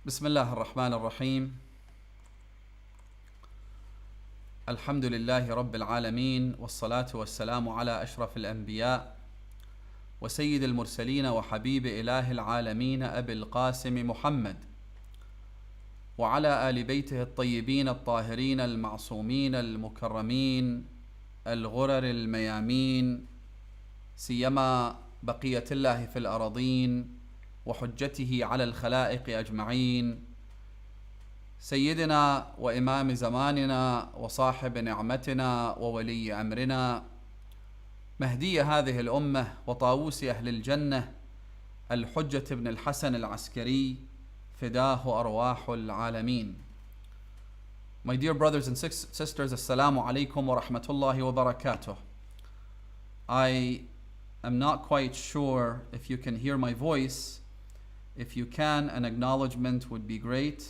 بسم الله الرحمن الرحيم. الحمد لله رب العالمين، والصلاة والسلام على أشرف الأنبياء وسيد المرسلين وحبيب إله العالمين أبي القاسم محمد، وعلى آل بيته الطيبين الطاهرين المعصومين المكرمين الغرر الميامين، سيما بقية الله في الأراضين وحجته على الخلائق أجمعين، سيدنا وإمام زماننا وصاحب نعمتنا وولي أمرنا، مهدي هذه الأمة وطاووس أهل الجنة، الحجة بن الحسن العسكري، فداه أرواح العالمين. My dear brothers and sisters, Assalamu alaikum wa rahmatullahi wa barakatuh. I am not quite sure if you can hear my voice. If you can, an acknowledgement would be great.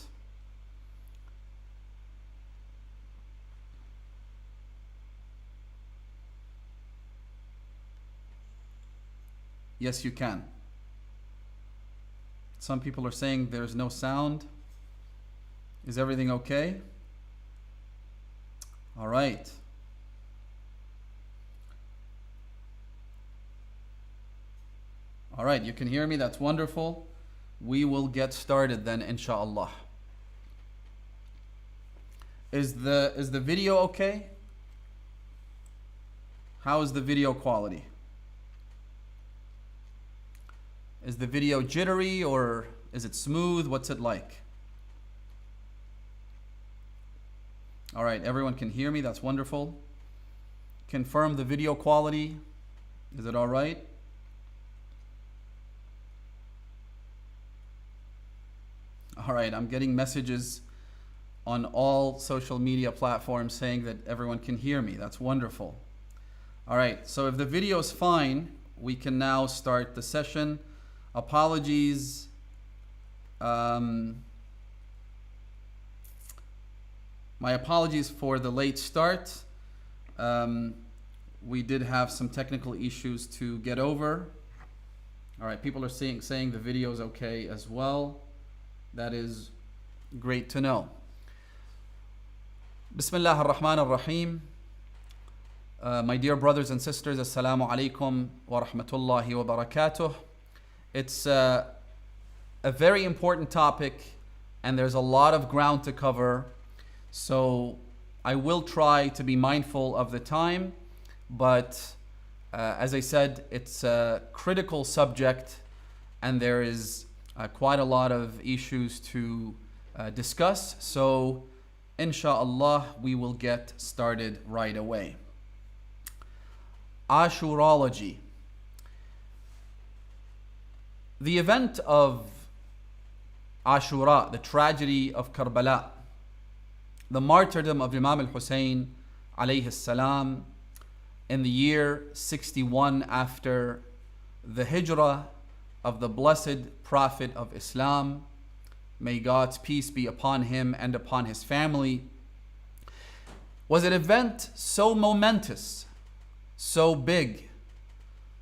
Yes, you can. Some people are saying there's no sound. Is everything okay? All right. All right, you can hear me. That's wonderful. We will get started then, inshallah. Is the video okay? How is the video quality? Is the video jittery or is it smooth? What's it like? All right, everyone can hear me. That's wonderful. Confirm the video quality. Is it all right? All right, I'm getting messages on all social media platforms saying that everyone can hear me. That's wonderful. All right, so if the video is fine, we can now start the session. Apologies. My apologies for the late start. We did have some technical issues to get over. All right, people are saying the video is okay as well. That is great to know. Bismillah ar-Rahman ar-Rahim. My dear brothers and sisters, Assalamu alaikum wa rahmatullahi wa barakatuh. It's a very important topic and there's a lot of ground to cover. So I will try to be mindful of the time, but as I said, it's a critical subject and there is quite a lot of issues to discuss. So inshallah, we will get started right away. Ashuralogy. The event of Ashura, the tragedy of Karbala, the martyrdom of Imam al-Hussein alayhi salam in the year 61 after the hijrah of the blessed Prophet of Islam, may God's peace be upon him and upon his family, was an event so momentous, so big,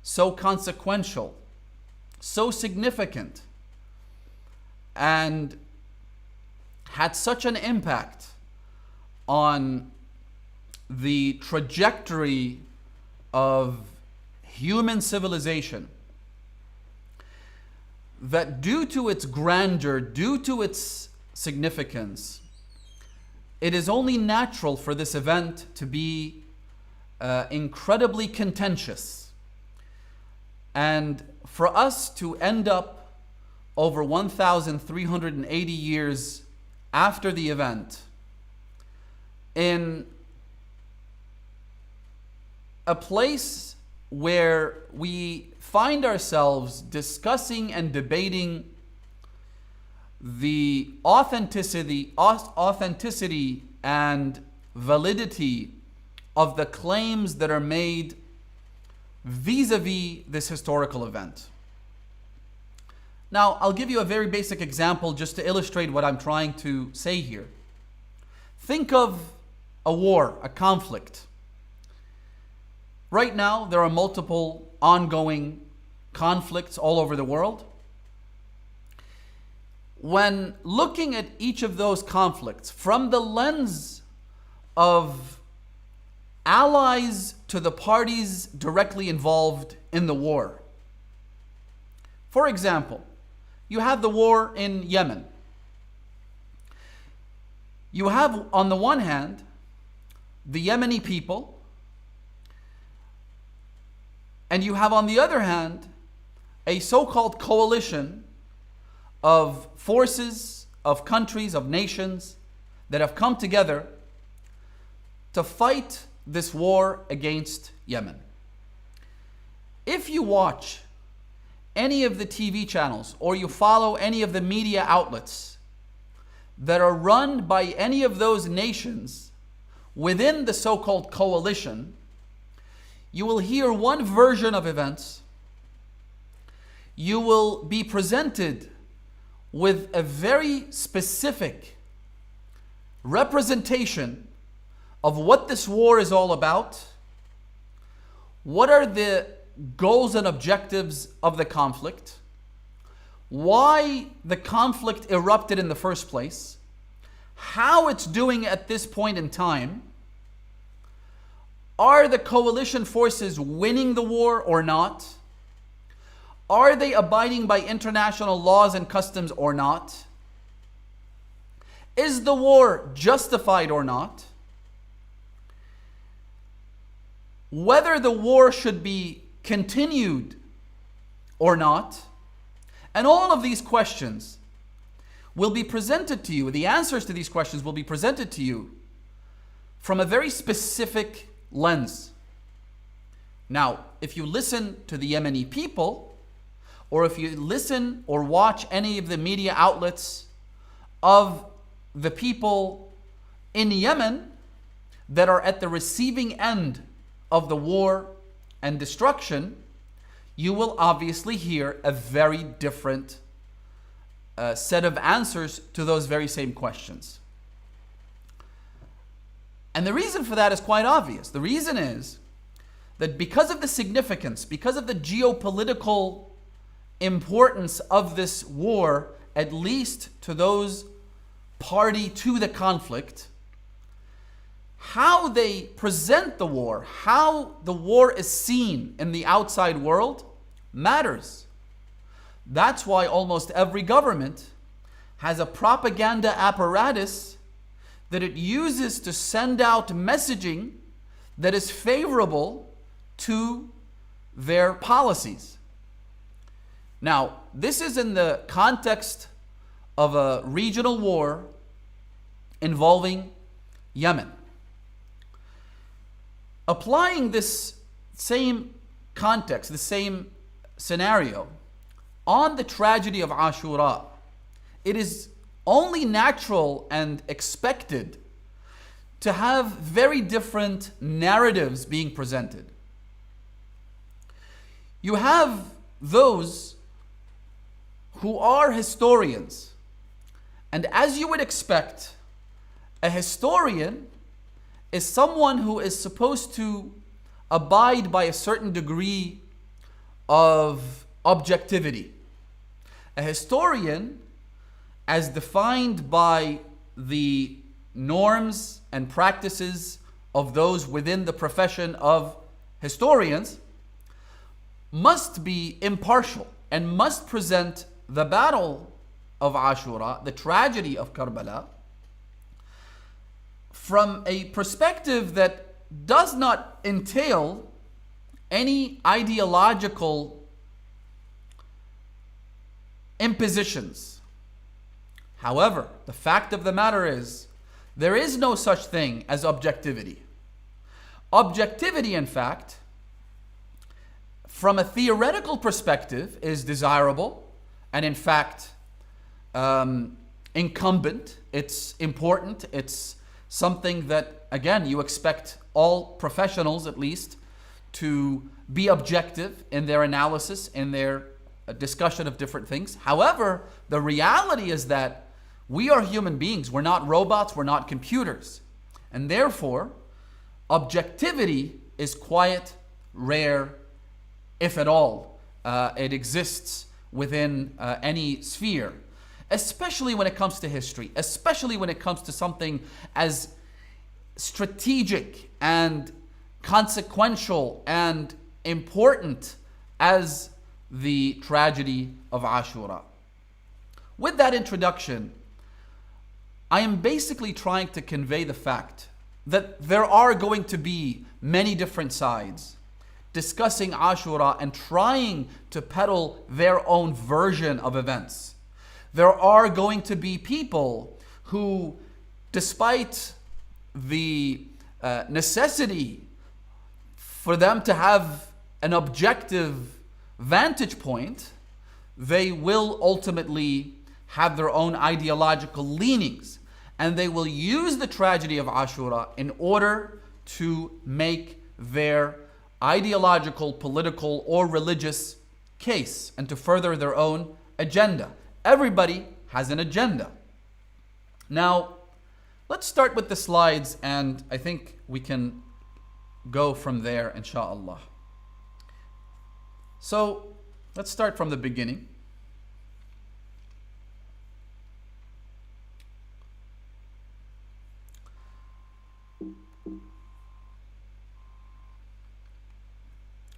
so consequential, so significant, and had such an impact on the trajectory of human civilization that due to its grandeur, due to its significance, it is only natural for this event to be incredibly contentious. And for us to end up over 1,380 years after the event in a place where we find ourselves discussing and debating the authenticity and validity of the claims that are made vis-a-vis this historical event. Now, I'll give you a very basic example just to illustrate what I'm trying to say here. Think of a war, a conflict. Right now, there are multiple ongoing conflicts all over the world. when looking at each of those conflicts from the lens of allies to the parties directly involved in the war. For example, you have the war in Yemen. You have, on the one hand, the Yemeni people, and you have, on the other hand, a so-called coalition of forces, of countries, of nations that have come together to fight this war against Yemen. If you watch any of the TV channels or you follow any of the media outlets that are run by any of those nations within the so-called coalition, you will hear one version of events. You will be presented with a very specific representation of what this war is all about. What are the goals and objectives of the conflict? Why the conflict erupted in the first place? How it's doing at this point in time? Are the coalition forces winning the war or not? Are they abiding by international laws and customs or not? Is the war justified or not? Whether the war should be continued or not? And all of these questions will be presented to you. The answers to these questions will be presented to you from a very specific lens. Now, if you listen to the Yemeni people, or if you listen or watch any of the media outlets of the people in Yemen that are at the receiving end of the war and destruction, you will obviously hear a very different set of answers to those very same questions. And the reason for that is quite obvious. The reason is that because of the significance, because of the geopolitical importance of this war, at least to those party to the conflict, how they present the war, how the war is seen in the outside world matters. That's why almost every government has a propaganda apparatus that it uses to send out messaging that is favorable to their policies. Now, this is in the context of a regional war involving Yemen. Applying this same context, the same scenario on the tragedy of Ashura, it is only natural and expected to have very different narratives being presented. You have those who are historians, and as you would expect, a historian is someone who is supposed to abide by a certain degree of objectivity. A historian, as defined by the norms and practices of those within the profession of historians, must be impartial and must present the battle of Ashura, the tragedy of Karbala, from a perspective that does not entail any ideological impositions. However, the fact of the matter is, there is no such thing as objectivity. Objectivity, in fact, from a theoretical perspective, is desirable and, in fact, incumbent. It's important. It's something that, again, you expect all professionals, at least, to be objective in their analysis, in their discussion of different things. However, the reality is that we are human beings. We're not robots. We're not computers. And therefore, objectivity is quite rare, if at all it exists within any sphere. especially when it comes to history, especially when it comes to something as strategic and consequential and important as the tragedy of Ashura. With that introduction, I am basically trying to convey the fact that there are going to be many different sides discussing Ashura and trying to peddle their own version of events. There are going to be people who, despite the necessity for them to have an objective vantage point, they will ultimately have their own ideological leanings, and they will use the tragedy of Ashura in order to make their ideological, political, or religious case and to further their own agenda. Everybody has an agenda. Now, let's start with the slides, and I think we can go from there, inshallah. So, let's start from the beginning.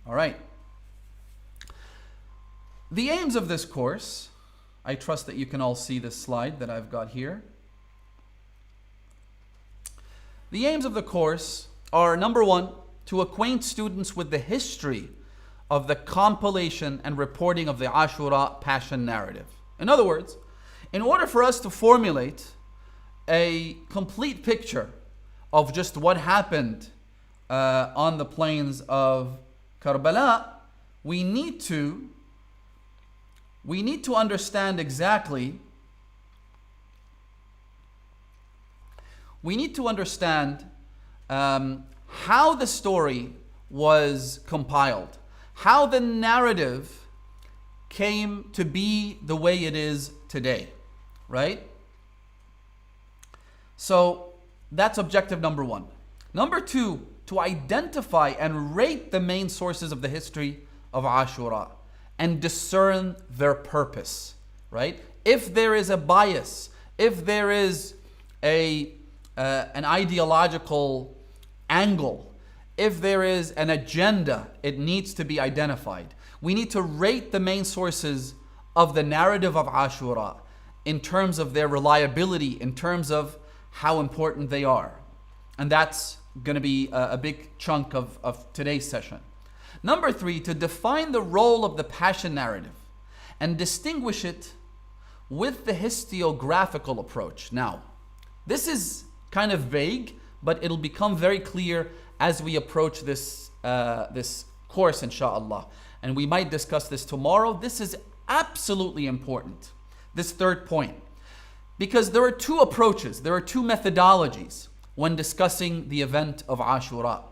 All right. The aims of this course, I trust that you can all see this slide that I've got here. The aims of the course are, number one, to acquaint students with the history of the compilation and reporting of the Ashura Passion narrative. In other words, in order for us to formulate a complete picture of just what happened on the plains of Karbala, we need to understand exactly, how the story was compiled, how the narrative came to be the way it is today, right? So that's objective number one. Number two, to identify and rate the main sources of the history of Ashura and discern their purpose, right? If there is a bias, if there is an ideological angle, if there is an agenda, it needs to be identified. We need to rate the main sources of the narrative of Ashura in terms of their reliability, in terms of how important they are. And that's going to be a big chunk of today's session. Number three, to define the role of the Passion narrative and distinguish it with the historiographical approach. Now, this is kind of vague, but it'll become very clear as we approach this course, inshallah. And we might discuss this tomorrow. This is absolutely important, this third point, because there are two approaches, there are two methodologies when discussing the event of Ashura.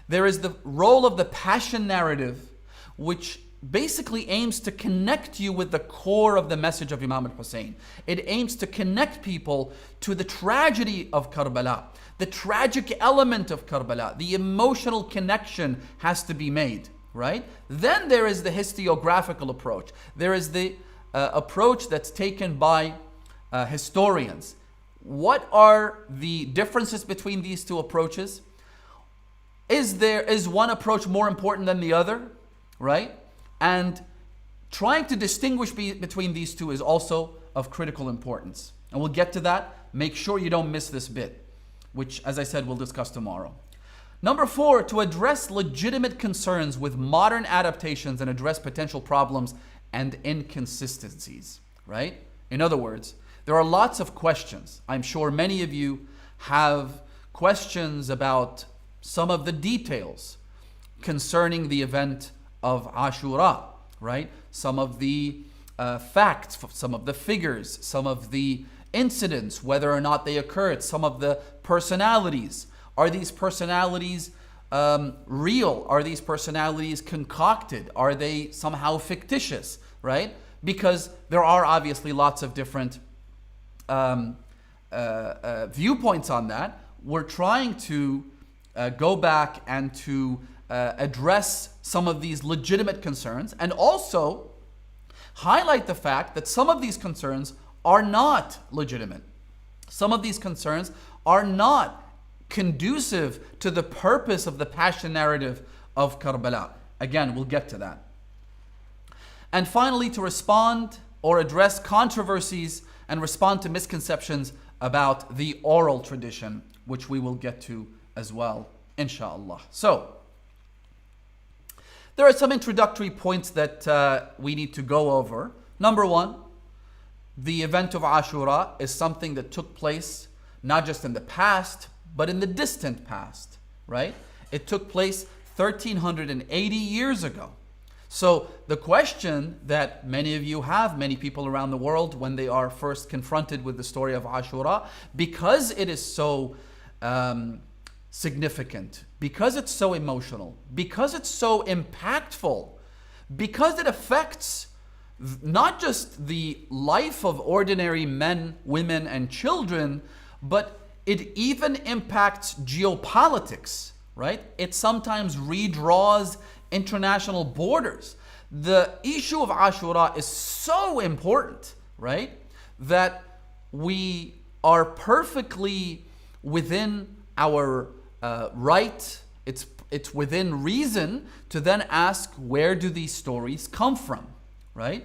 There is the role of the Passion narrative, which basically aims to connect you with the core of the message of Imam al-Hussein. It aims to connect people to the tragedy of Karbala, the tragic element of Karbala. The emotional connection has to be made, right? Then there is the historiographical approach. There is the approach that's taken by historians. What are the differences between these two approaches? Is one approach more important than the other, right? And trying to distinguish between these two is also of critical importance. And we'll get to that. Make sure you don't miss this bit, which, as I said, we'll discuss tomorrow. Number four, to address legitimate concerns with modern adaptations and address potential problems and inconsistencies, right? In other words, there are lots of questions. I'm sure many of you have questions about some of the details concerning the event of Ashura, right? Some of the facts, some of the figures, some of the incidents, whether or not they occurred, some of the personalities. Are these personalities real? Are these personalities concocted? Are they somehow fictitious, right? Because there are obviously lots of different viewpoints on that. We're trying to go back and to address some of these legitimate concerns and also highlight the fact that some of these concerns are not legitimate. Some of these concerns are not conducive to the purpose of the passion narrative of Karbala. Again, we'll get to that. And finally, to respond or address controversies and respond to misconceptions about the oral tradition, which we will get to as well, inshallah. So, there are some introductory points that we need to go over. Number one, the event of Ashura is something that took place not just in the past, but in the distant past, right? It took place 1380 years ago. So the question that many of you have, many people around the world, when they are first confronted with the story of Ashura, because it is so significant, because it's so emotional, because it's so impactful, because it affects not just the life of ordinary men, women, and children, but it even impacts geopolitics, right? It sometimes redraws international borders. The issue of Ashura is so important, right? That we are perfectly within our right. It's within reason to then ask, where do these stories come from, right?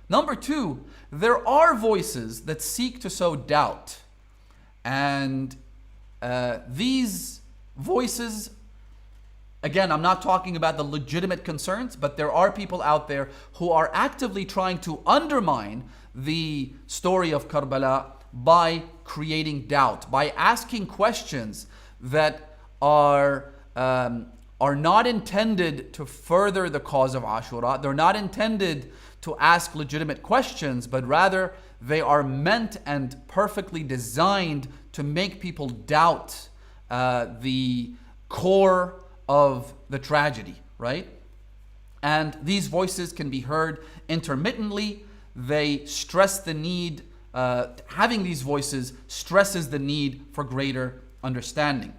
Number two, there are voices that seek to sow doubt. And these voices, again, I'm not talking about the legitimate concerns, but there are people out there who are actively trying to undermine the story of Karbala by creating doubt, by asking questions that are not intended to further the cause of Ashura. They're not intended to ask legitimate questions, but rather they are meant and perfectly designed to make people doubt the core of the tragedy, right? And these voices can be heard intermittently. They stress the need, having these voices stresses the need for greater understanding.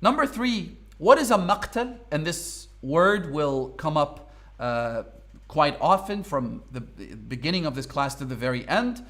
Number three, what is a maqtal? And this word will come up quite often from the beginning of this class to the very end.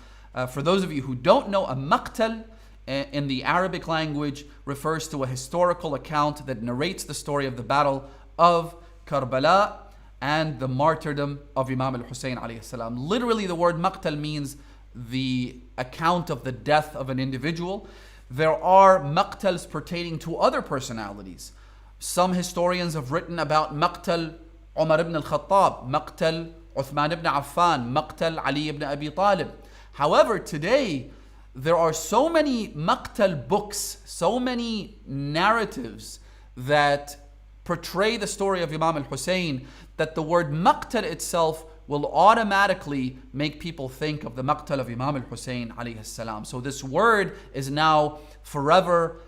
For those of you who don't know, a maqtal in the Arabic language refers to a historical account that narrates the story of the battle of Karbala and the martyrdom of Imam al-Hussein alayhi salam. Literally, the word maqtal means the account of the death of an individual. There are maqtals pertaining to other personalities. Some historians have written about maqtal Umar ibn al-Khattab, maqtal Uthman ibn Affan, maqtal Ali ibn Abi Talib. However, today, there are so many maqtal books, so many narratives that portray the story of Imam al-Hussein that the word maqtal itself will automatically make people think of the maqtal of Imam al-Hussein alayhi salam. So this word is now forever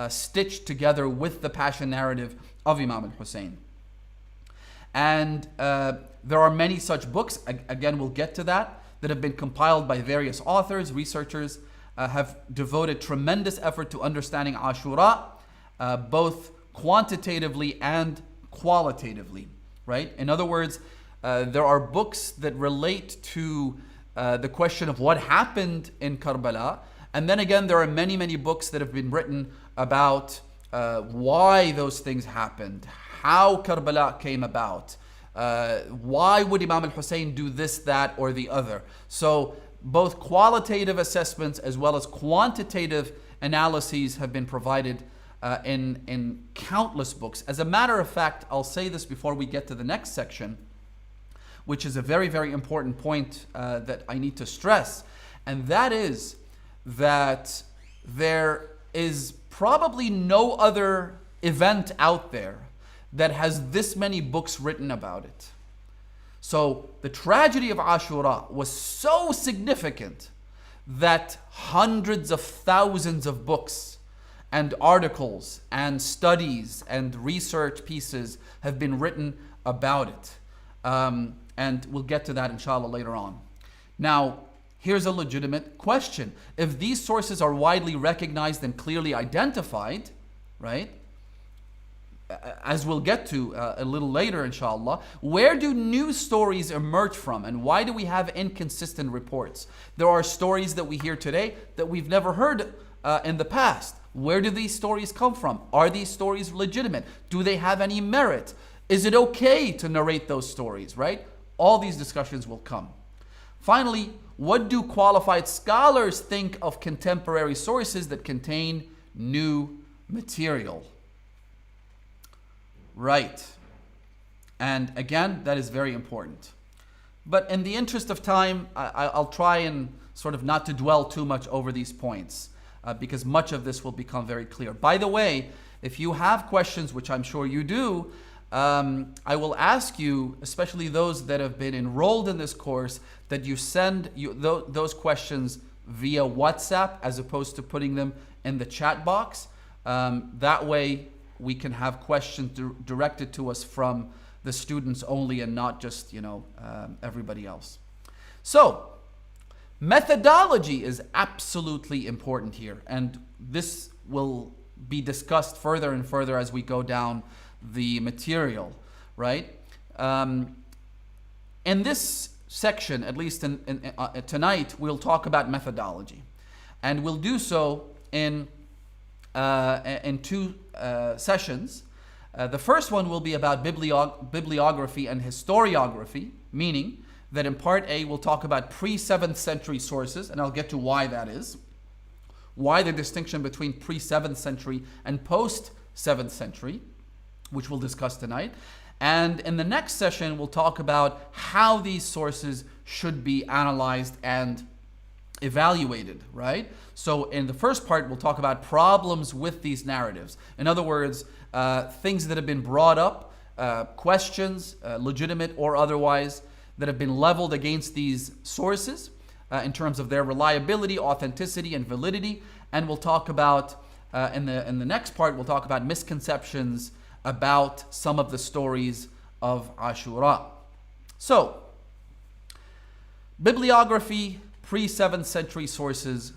stitched together with the passion narrative of Imam al-Hussein. And there are many such books, again we'll get to that have been compiled by various authors, researchers, have devoted tremendous effort to understanding Ashura, both quantitatively and qualitatively, right? In other words, there are books that relate to the question of what happened in Karbala. And then again, there are many, many books that have been written about why those things happened, how Karbala came about, why would Imam al-Hussein do this, that, or the other. So both qualitative assessments as well as quantitative analyses have been provided in countless books. As a matter of fact, I'll say this before we get to the next section, which is a very, very important point that I need to stress. And that is that there is probably no other event out there that has this many books written about it. So the tragedy of Ashura was so significant that hundreds of thousands of books and articles and studies and research pieces have been written about it. And we'll get to that inshallah later on. Now, here's a legitimate question. If these sources are widely recognized and clearly identified, right? as we'll get to a little later inshallah, where do new stories emerge from and why do we have inconsistent reports? There are stories that we hear today that we've never heard in the past. Where do these stories come from? Are these stories legitimate? Do they have any merit? Is it okay to narrate those stories, right? All these discussions will come. Finally, what do qualified scholars think of contemporary sources that contain new material? Right. And again, that is very important. But in the interest of time, I'll try and sort of not to dwell too much over these points because much of this will become very clear. By the way, if you have questions, which I'm sure you do, I will ask you, especially those that have been enrolled in this course, that you send those questions via WhatsApp as opposed to putting them in the chat box. That way we can have questions directed to us from the students only and not just, everybody else. So, methodology is absolutely important here. And this will be discussed further and further as we go down the material, right? In this section, at least tonight, we'll talk about methodology. And we'll do so in two sessions. The first one will be about bibliography and historiography, meaning that in part A, we'll talk about pre-7th century sources, and I'll get to why that is. Why the distinction between pre-7th century and post-7th century, which we'll discuss tonight. And in the next session, we'll talk about how these sources should be analyzed and evaluated, right? So in the first part, we'll talk about problems with these narratives. In other words, things that have been brought up, questions, legitimate or otherwise, that have been leveled against these sources in terms of their reliability, authenticity, and validity. And we'll talk about, in the next part, we'll talk about misconceptions about some of the stories of Ashura. So, bibliography, pre-7th century sources.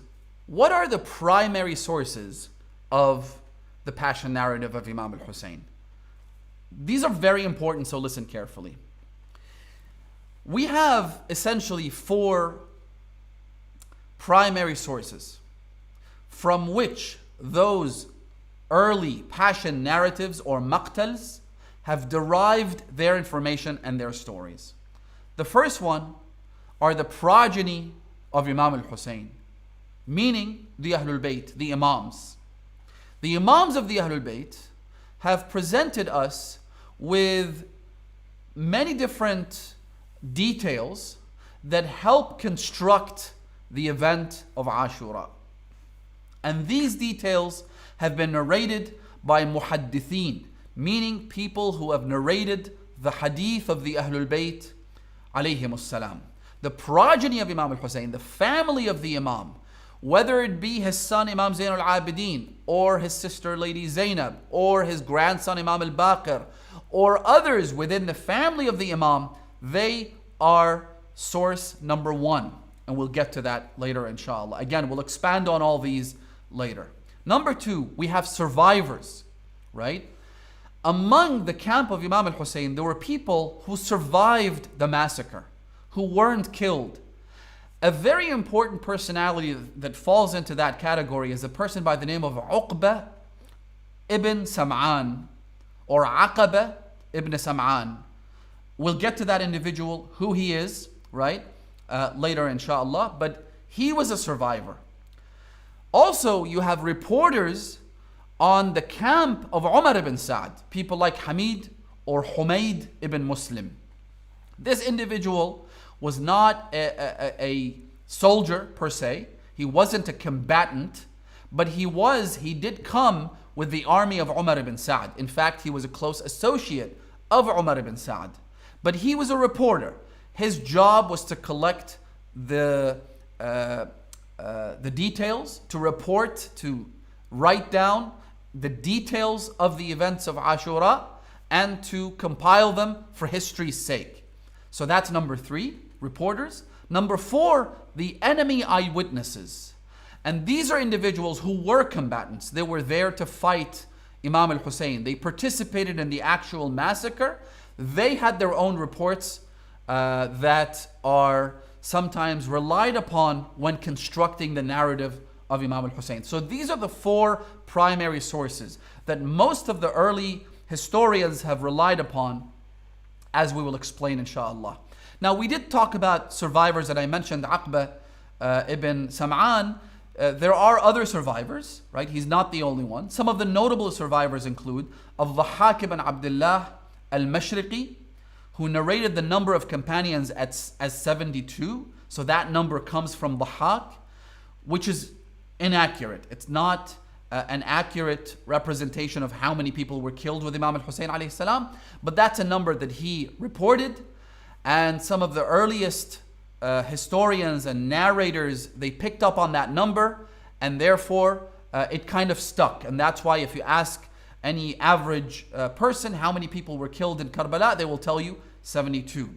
What are the primary sources of the Passion narrative of Imam al-Hussein? These are very important, so listen carefully. We have essentially 4 primary sources from which those early Passion narratives or maqtals have derived their information and their stories. The first one are the progeny of Imam al-Hussein, meaning the Ahlul Bayt, the Imams. The Imams of the Ahlul Bayt have presented us with many different details that help construct the event of Ashura. And these details have been narrated by muhaddithin, meaning people who have narrated the hadith of the Ahlul Bayt alayhimus salam. The progeny of Imam al-Hussein, the family of the Imam, whether it be his son Imam Zain al-Abidin, or his sister Lady Zainab, or his grandson Imam al-Baqir, or others within the family of the Imam, they are source number 1. And we'll get to that later inshallah. Again, we'll expand on all these later. Number 2, we have survivors, right? Among the camp of Imam al-Hussein, there were people who survived the massacre, who weren't killed. A very important personality that falls into that category is a person by the name of Uqba ibn Sam'an, or Aqaba ibn Sam'an. We'll get to that individual, who he is, right? Later inshallah, but he was a survivor. Also, you have reporters on the camp of Umar ibn Sa'd, people like Hamid or Humayd ibn Muslim. This individual was not a soldier per se. He wasn't a combatant, but he did come with the army of Umar ibn Sa'd. In fact, he was a close associate of Umar ibn Sa'd. But he was a reporter. His job was to collect the details, to report, to write down the details of the events of Ashura, and to compile them for history's sake. So that's number 3, reporters. Number 4, the enemy eyewitnesses. And these are individuals who were combatants. They were there to fight Imam al-Hussein. They participated in the actual massacre. They had their own reports that are sometimes relied upon when constructing the narrative of Imam al-Hussein. So these are the four primary sources that most of the early historians have relied upon, as we will explain inshallah. Now, we did talk about survivors, and I mentioned Aqba ibn Sam'an. There are other survivors, right? He's not the only one. Some of the notable survivors include Al-Dhahhak ibn Abdullah al-Mashriqi, who narrated the number of companions as 72. So that number comes from Dhahhak, which is inaccurate. It's not an accurate representation of how many people were killed with Imam al-Hussein alayhi salam, but that's a number that he reported. And some of the earliest historians and narrators, they picked up on that number, and therefore it kind of stuck. And that's why if you ask any average person how many people were killed in Karbala, they will tell you 72.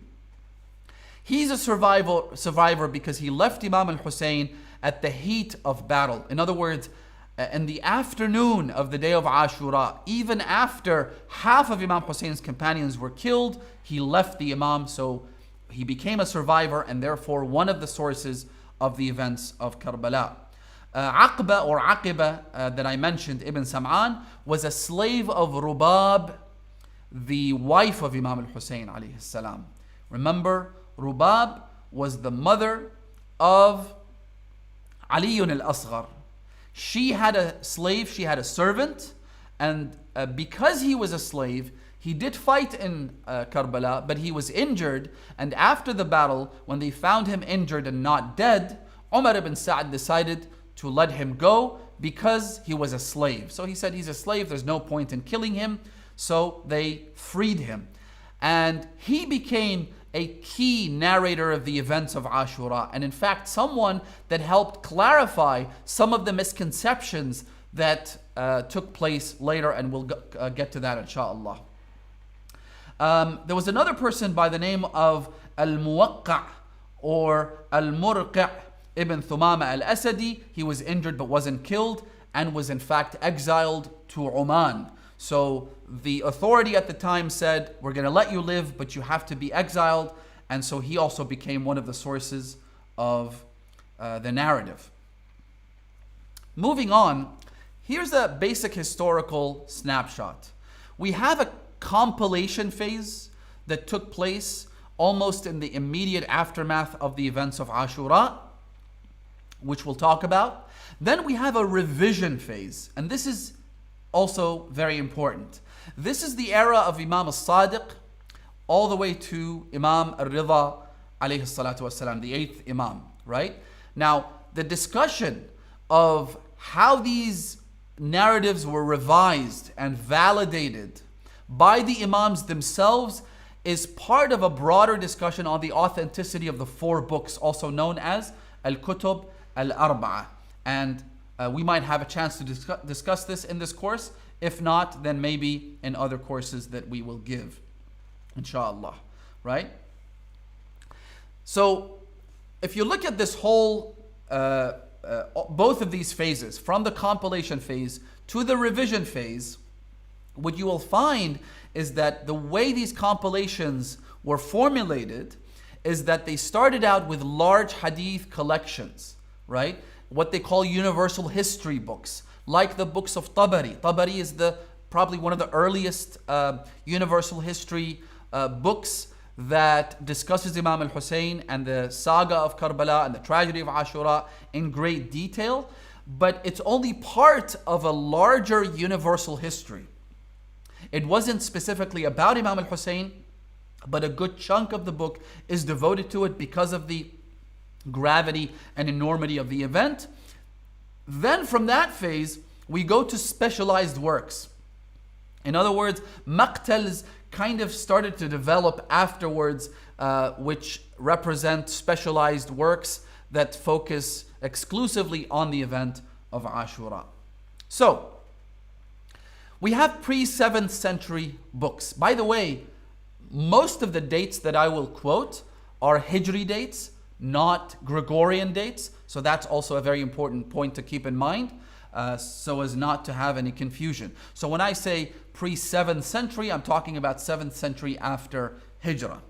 He's a survivor because he left Imam al-Hussein at the heat of battle. In other words, in the afternoon of the day of Ashura, even after half of Imam Hussein's companions were killed, he left the Imam, so he became a survivor and therefore one of the sources of the events of Karbala. Aqba or Aqiba that I mentioned, Ibn Sam'an, was a slave of Rubab, the wife of Imam al-Hussein alayhi salam. Remember, Rubab was the mother of Ali al-Asghar. She had a slave, she had a servant, and because he was a slave, he did fight in Karbala, but he was injured, and after the battle, when they found him injured and not dead, Umar ibn Sa'd decided to let him go because he was a slave. So he said, he's a slave, there's no point in killing him, so they freed him. And he became a key narrator of the events of Ashura, and in fact someone that helped clarify some of the misconceptions that took place later, and we'll get to that inshallah. There was another person by the name of Al-Muwaqqa or Al-Murqi' ibn Thumama al-Asadi. He was injured but wasn't killed and was in fact exiled to Oman. So the authority at the time said, we're going to let you live, but you have to be exiled. And so he also became one of the sources of the narrative. Moving on, here's a basic historical snapshot. We have a compilation phase that took place almost in the immediate aftermath of the events of Ashura, which we'll talk about. Then we have a revision phase, and this is also very important. This is the era of Imam al-Sadiq all the way to Imam al-Ridha alayhi salatu wasalam, the 8th Imam, right? Now, the discussion of how these narratives were revised and validated by the Imams themselves is part of a broader discussion on the authenticity of the 4 books, also known as Al-Kutub Al-Arba'a. And we might have a chance to discuss this in this course. If not, then maybe in other courses that we will give, inshallah, right? So if you look at this whole, both of these phases, from the compilation phase to the revision phase, what you will find is that the way these compilations were formulated is that they started out with large hadith collections, right? What they call universal history books, like the books of Tabari. Tabari is probably one of the earliest universal history books that discusses Imam al-Hussein and the saga of Karbala and the tragedy of Ashura in great detail, but it's only part of a larger universal history. It wasn't specifically about Imam al-Hussein, but a good chunk of the book is devoted to it because of the gravity and enormity of the event. Then from that phase, we go to specialized works. In other words, maqtals kind of started to develop afterwards, which represent specialized works that focus exclusively on the event of Ashura. So, we have pre-7th century books. By the way, most of the dates that I will quote are Hijri dates, not Gregorian dates. So that's also a very important point to keep in mind. so as not to have any confusion. So when I say pre-7th century, I'm talking about 7th century after Hijrah.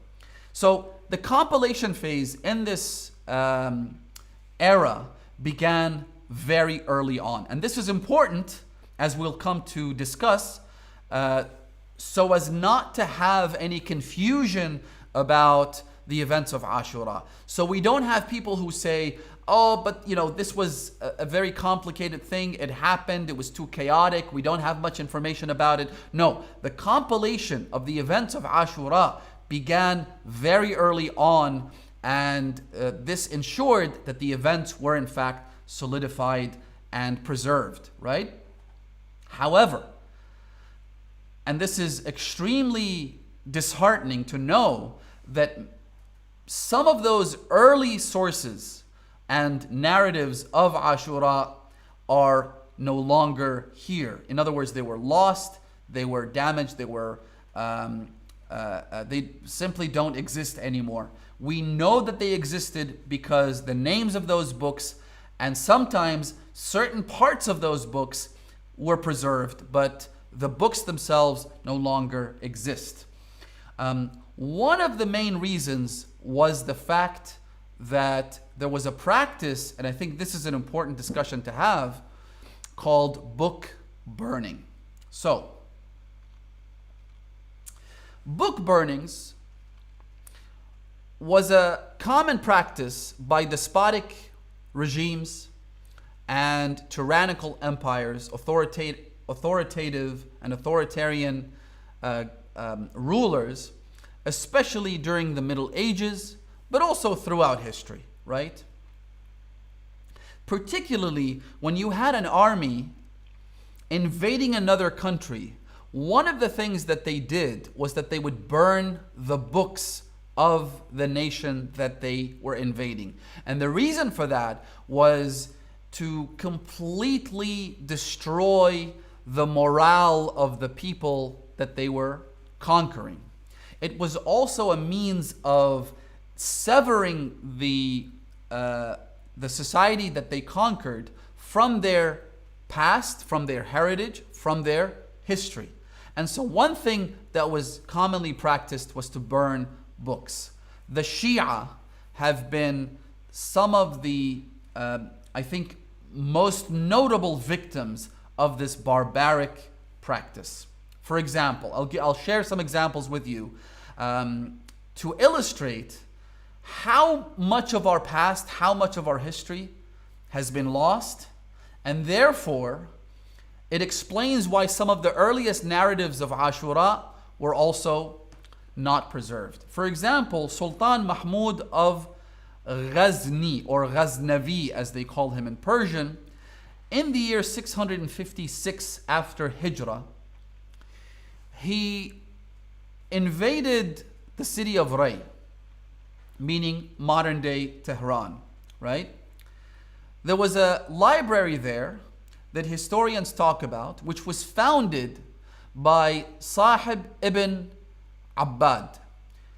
So the compilation phase in this era began very early on. And this is important, as we'll come to discuss, so as not to have any confusion about the events of Ashura. So we don't have people who say, oh, but this was a very complicated thing. It happened. It was too chaotic. We don't have much information about it. No, the compilation of the events of Ashura began very early on, and this ensured that the events were in fact solidified and preserved, right? However, and this is extremely disheartening to know, that some of those early sources and narratives of Ashura are no longer here. In other words, they were lost, they were damaged, they simply don't exist anymore. We know that they existed because the names of those books and sometimes certain parts of those books were preserved, but the books themselves no longer exist. One of the main reasons was the fact that there was a practice, and I think this is an important discussion to have, called book burning. So, book burnings was a common practice by despotic regimes and tyrannical empires, authoritative and authoritarian rulers, especially during the Middle Ages, but also throughout history, right? Particularly when you had an army invading another country, one of the things that they did was that they would burn the books of the nation that they were invading. And the reason for that was to completely destroy the morale of the people that they were conquering. It was also a means of severing the society that they conquered from their past, from their heritage, from their history. And so one thing that was commonly practiced was to burn books. The Shia have been some of the, I think, most notable victims of this barbaric practice. For example, I'll share some examples with you to illustrate how much of our past, how much of our history has been lost, and therefore it explains why some of the earliest narratives of Ashura were also not preserved. For example, Sultan Mahmud of Ghazni, or Ghaznavi as they call him in Persian, in the year 656 after Hijrah, he invaded the city of Ray, meaning modern day Tehran, right? There was a library there that historians talk about, which was founded by Sahib ibn Abbad.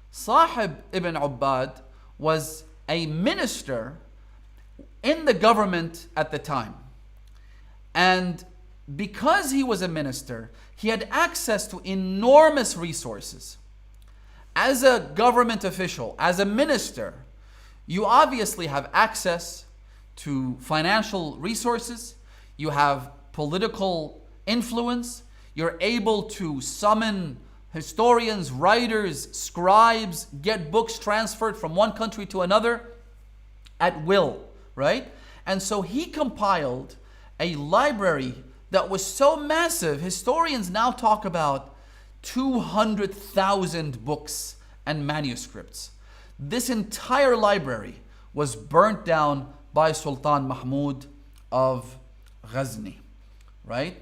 Sahib ibn Abbad was a minister in the government at the time. And because he was a minister, he had access to enormous resources. As a government official, as a minister, you obviously have access to financial resources, you have political influence, you're able to summon historians, writers, scribes, get books transferred from one country to another at will, right? And so he compiled a library that was so massive, historians now talk about 200,000 books and manuscripts. This entire library was burnt down by Sultan Mahmud of Ghazni, right?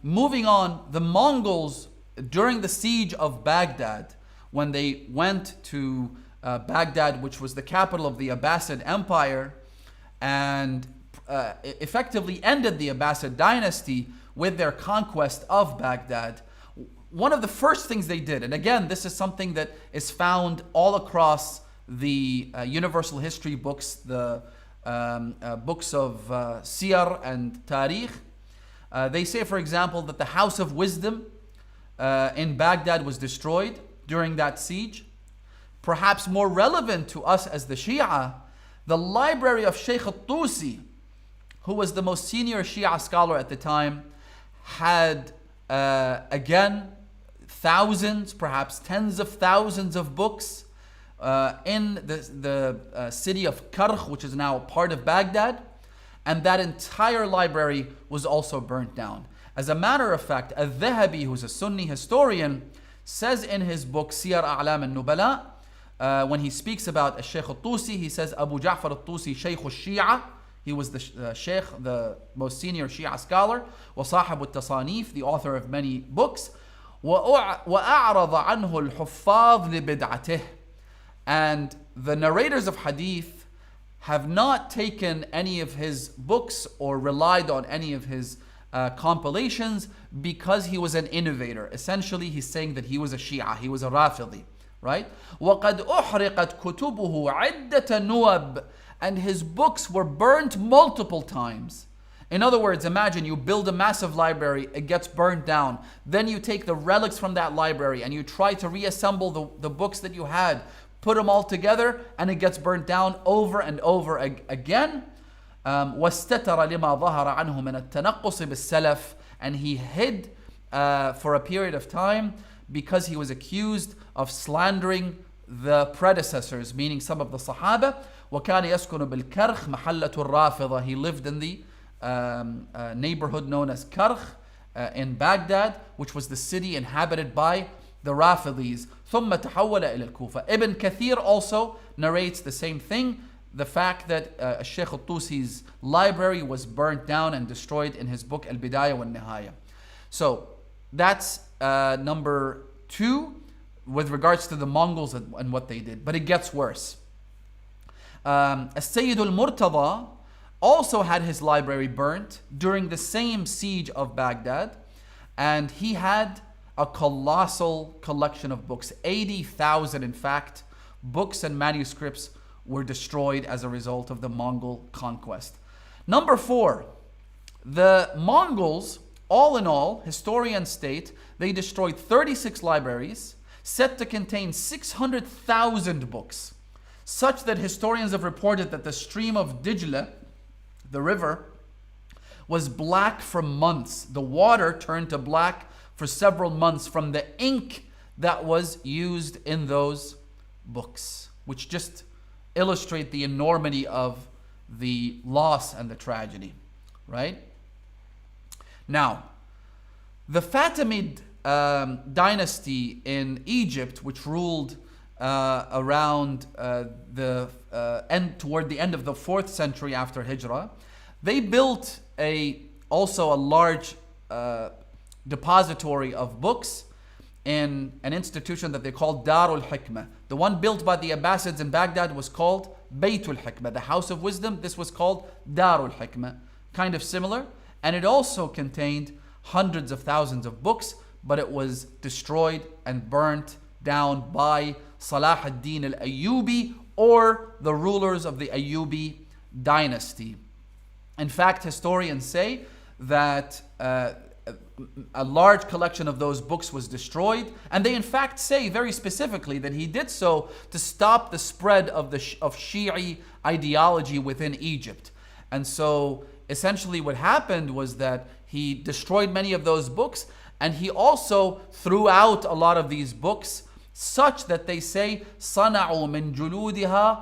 Moving on, the Mongols, during the siege of Baghdad, when they went to Baghdad, which was the capital of the Abbasid Empire, and effectively ended the Abbasid dynasty with their conquest of Baghdad, one of the first things they did, and again, this is something that is found all across the universal history books, the books of Siyar and Tarikh. They say, for example, that the House of Wisdom in Baghdad was destroyed during that siege. Perhaps more relevant to us as the Shia, the library of Sheikh al-Tusi, who was the most senior Shia scholar at the time, had again thousands, perhaps tens of thousands of books in the city of Karkh, which is now part of Baghdad, and that entire library was also burnt down. As a matter of fact, Al-Dhahabi, who's a Sunni historian, says in his book Siyar A'lam al-Nubala, when he speaks about Shaykh al-Tusi, he says Abu Ja'far al-Tusi Shaykh al-Shia. He was the Shaykh, the most senior Shia scholar, وصاحب التصانيف, the author of many books, وأعرض عنه الحفاظ لبدعته. And the narrators of hadith have not taken any of his books or relied on any of his compilations because he was an innovator. Essentially, he's saying that he was a Shia, he was a Rafidi, right? وَقَدْ أُحْرِقَتْ كُتُبُهُ عِدَّةَ نُوَبٍ. And his books were burnt multiple times. In other words, imagine you build a massive library, it gets burnt down. Then you take the relics from that library and you try to reassemble the books that you had, put them all together, and it gets burnt down over and over again. وَاسْتَتَرَ لِمَا ظَهَرَ عَنْهُ مِنَ التَّنَقُّصِ بِالسَّلَفِ. And he hid for a period of time because he was accused of slandering the predecessors, meaning some of the Sahaba. وَكَانَ يَسْكُنُ بِالْكَرْخِ مَحَلَّةُ الرَّافِضَةِ. He lived in the neighborhood known as Karkh in Baghdad, which was the city inhabited by the Rafidis. ثُمَّ تَحَوَّلَ إِلَى الْكُوفَةِ. Ibn Kathir also narrates the same thing, the fact that Shaykh al-Tusi's library was burnt down and destroyed in his book Al-Bidayah wal-Nihaya. So that's number 2 with regards to the Mongols and what they did. But it gets worse. As-Sayyid al-Murtada also had his library burnt during the same siege of Baghdad, and he had a colossal collection of books. 80,000, in fact, books and manuscripts were destroyed as a result of the Mongol conquest. Number 4, the Mongols, all in all, historians state, they destroyed 36 libraries said to contain 600,000 books, such that historians have reported that the stream of Dijla, the river, was black for months. The water turned to black for several months from the ink that was used in those books, which just illustrate the enormity of the loss and the tragedy, right? Now, the Fatimid dynasty in Egypt, which ruled around toward the end of the 4th century after Hijrah, they built also a large depository of books in an institution that they called Darul Hikmah. The one built by the Abbasids in Baghdad was called Baytul Hikmah, the House of Wisdom. This was called Darul Hikmah, kind of similar. And it also contained hundreds of thousands of books, but it was destroyed and burnt down by Salah ad-Din al-Ayyubi, or the rulers of the Ayyubi dynasty. In fact, historians say that a large collection of those books was destroyed, and they in fact say very specifically that he did so to stop the spread of Shi'i ideology within Egypt. And so essentially what happened was that he destroyed many of those books, and he also threw out a lot of these books, such that they say صَنَعُوا مِنْ جُلُودِهَا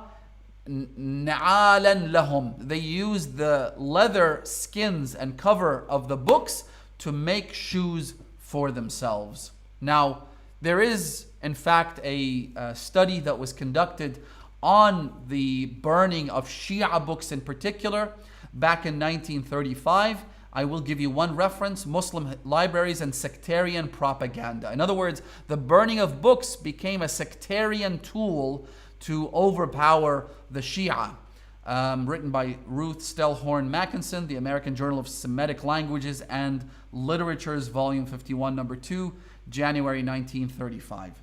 نَعَالًا لَهُمْ. They used the leather skins and cover of the books to make shoes for themselves. Now, there is in fact a study that was conducted on the burning of Shia books in particular back in 1935. I will give you one reference: Muslim libraries and sectarian propaganda. In other words, the burning of books became a sectarian tool to overpower the Shia. Written by Ruth Stellhorn Mackinson, the American Journal of Semitic Languages and Literatures, Volume 51, Number 2, January 1935.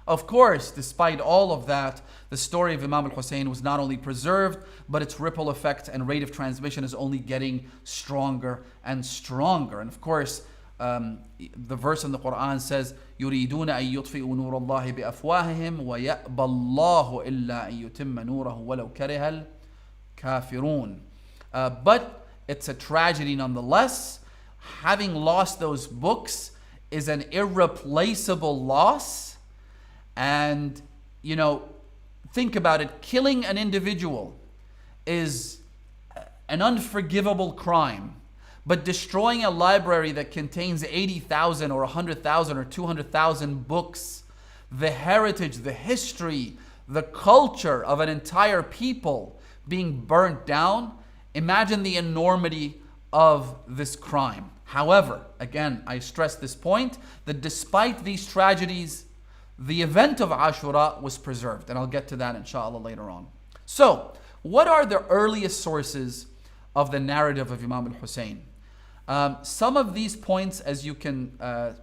Of course, despite all of that, the story of Imam al-Hussein was not only preserved, but its ripple effect and rate of transmission is only getting stronger and stronger. And of course, the verse in the Quran says, يُرِيدُونَ أَن يُطْفِئُوا نُورَ اللَّهِ بِأَفْوَاهِهِمْ وَيَأْبَى اللَّهُ إِلَّا أَن يُتِمَّ نُورَهُ وَلَوْ كَرِهَ الْكَافِرُونَ. But it's a tragedy nonetheless. Having lost those books is an irreplaceable loss. And, you know, think about it. Killing an individual is an unforgivable crime. But destroying a library that contains 80,000 or 100,000 or 200,000 books, the heritage, the history, the culture of an entire people being burnt down, imagine the enormity of this crime. However, again, I stress this point, that despite these tragedies, the event of Ashura was preserved. And I'll get to that inshallah later on. So, what are the earliest sources of the narrative of Imam al-Hussein? Some of these points, as you can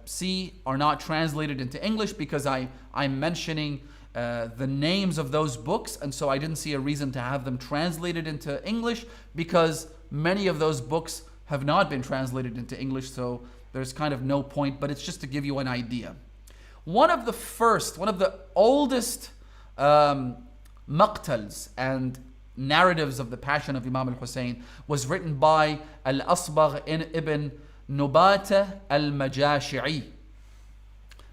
see, are not translated into English because I'm mentioning the names of those books, and so I didn't see a reason to have them translated into English because many of those books have not been translated into English, so there's kind of no point, but it's just to give you an idea. One of the oldest maqtals and narratives of the passion of Imam al-Hussein was written by Al-Asbagh ibn Nubata al-Majashi'i.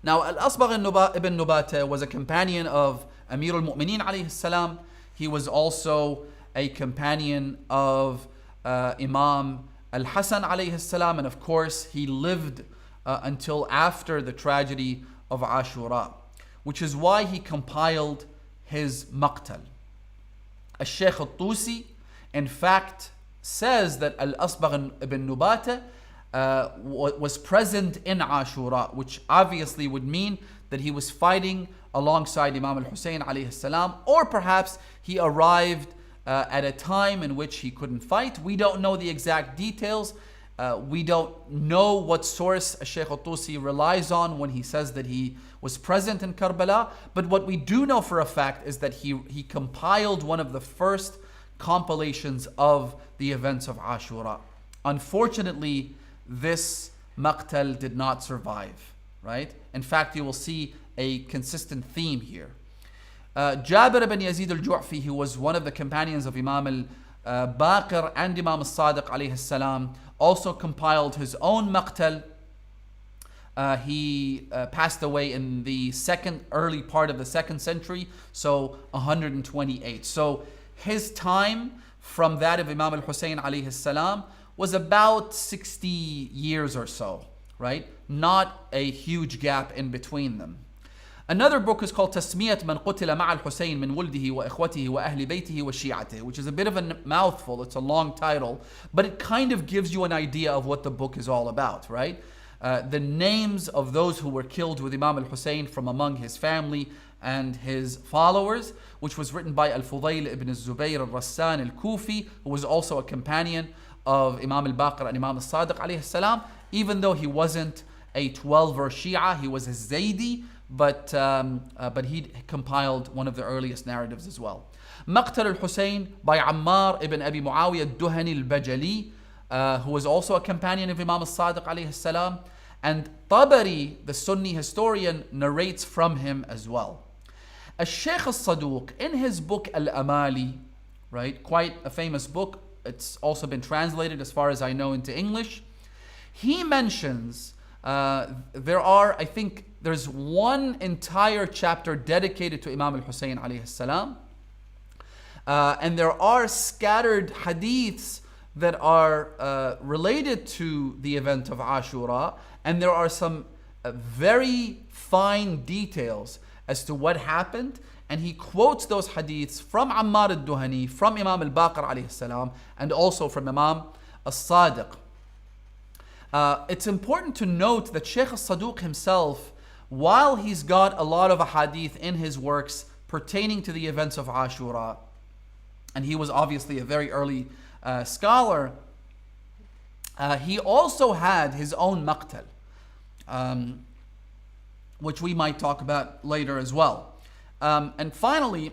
Now, Al-Asbagh ibn Nubata was a companion of Amir al-Mu'mineen alayhi salam. He was also a companion of Imam al-Hasan alayhi salam, and of course he lived until after the tragedy of Ashura, which is why he compiled his maqtal. Al-Shaykh al-Tusi, in fact, says that Al-Asbagh ibn Nubata was present in Ashura, which obviously would mean that he was fighting alongside Imam al-Hussein alayhi salam, or perhaps he arrived at a time in which he couldn't fight. We don't know the exact details. We don't know what source Shaykh al-Tusi relies on when he says that he was present in Karbala. But what we do know for a fact is that he compiled one of the first compilations of the events of Ashura. Unfortunately, this maqtal did not survive, right? In fact, you will see a consistent theme here. Jabir ibn Yazid al-Ju'fi, who was one of the companions of Imam al-Baqir and Imam al-Sadiq alayhi salam, also compiled his own maqtal. He passed away in the early part of the 2nd century, so 128. So his time from that of Imam al-Hussein alayhi salam was about 60 years or so, right? Not a huge gap in between them. Another book is called تسمية من قتل مع الحسين من ولده وإخوته وأهل بيته وشيعته, which is a bit of a mouthful. It's a long title, but it kind of gives you an idea of what the book is all about, right? The names of those who were killed with Imam al-Hussein from among his family and his followers, which was written by Al-Fudayl ibn Zubayr al-Rassan al-Kufi, who was also a companion of Imam al-Baqir and Imam al-Sadiq alayhi salam. Even though he wasn't a 12-er Shia, he was a Zaydi, but he compiled one of the earliest narratives as well. Maqtal al-Hussein by Ammar ibn Abi Muawiyah al-Duhani al-Bajali, who was also a companion of Imam al-Sadiq alayhi salam. And Tabari, the Sunni historian, narrates from him as well. Al-Shaykh al-Saduq, in his book Al-Amali, right, quite a famous book, it's also been translated as far as I know into English, he mentions there's one entire chapter dedicated to Imam al-Hussein alayhi salam, and there are scattered hadiths that are related to the event of Ashura, and there are some very fine details as to what happened, and he quotes those hadiths from Ammar al-Duhani, from Imam al-Baqir alayhi salam, and also from Imam al-Sadiq. It's important to note that Shaykh al-Saduq himself, while he's got a lot of hadith in his works pertaining to the events of Ashura, and he was obviously a very early scholar, he also had his own maqtal. which we might talk about later as well. And finally,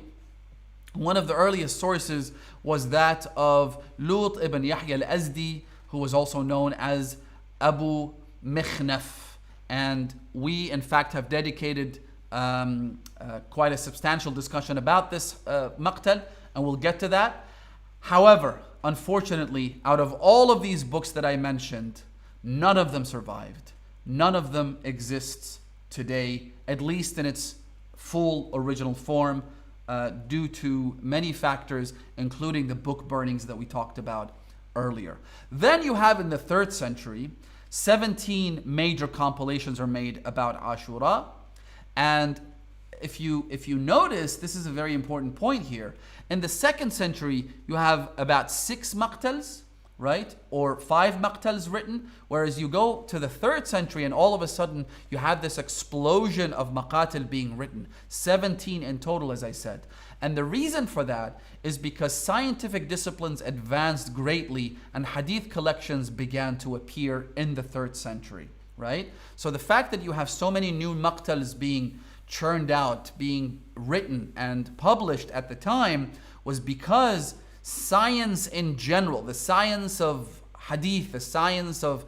one of the earliest sources was that of Lut ibn Yahya al-Azdi, who was also known as Abu Mikhnaf. And we, in fact, have dedicated quite a substantial discussion about this maqtal, and we'll get to that. However, unfortunately, out of all of these books that I mentioned, none of them survived. None of them exists today, at least in its full original form, due to many factors, including the book burnings that we talked about earlier. Then you have in the 3rd century, 17 major compilations are made about Ashura. And if you notice, this is a very important point here. In the 2nd century, you have about 6 maqtals, right? Or 5 maqtals written. Whereas you go to the 3rd century and all of a sudden you have this explosion of maqatil being written. 17 in total, as I said. And the reason for that is because scientific disciplines advanced greatly and hadith collections began to appear in the 3rd century, right? So the fact that you have so many new maqtals being churned out, being written and published at the time was because science in general, the science of hadith, the science of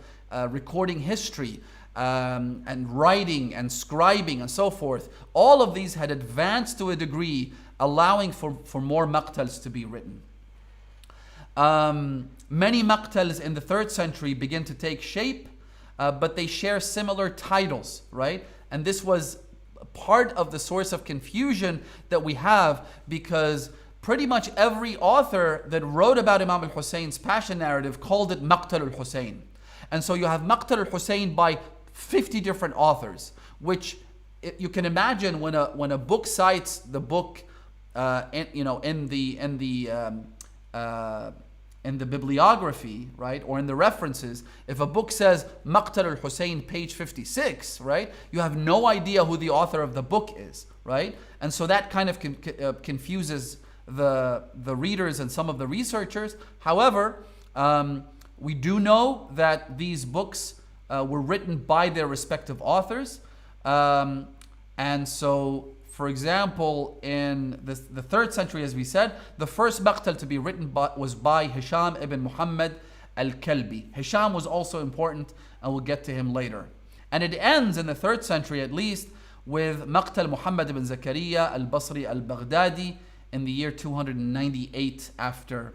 recording history and writing and scribing and so forth, all of these had advanced to a degree allowing for more maqtals to be written. Many maqtals in the 3rd century begin to take shape, but they share similar titles, right? And this was part of the source of confusion that we have, because pretty much every author that wrote about Imam al-Husayn's passion narrative called it Maqtal al-Husayn. And so you have Maqtal al-Husayn by 50 different authors, which you can imagine when a book cites the book in the bibliography, right, or in the references. If a book says Maqtal al-Husayn, page 56, right, you have no idea who the author of the book is, right? And so that kind of confuses the readers and some of the researchers. However, we do know that these books were written by their respective authors. And so, for example, in the 3rd century, as we said, the first maqtal to be written was by Hisham ibn Muhammad al-Kalbi. Hisham was also important, and we'll get to him later. And it ends in the 3rd century, at least, with Maqtal Muhammad ibn Zakaria al-Basri al-Baghdadi in the year 298 after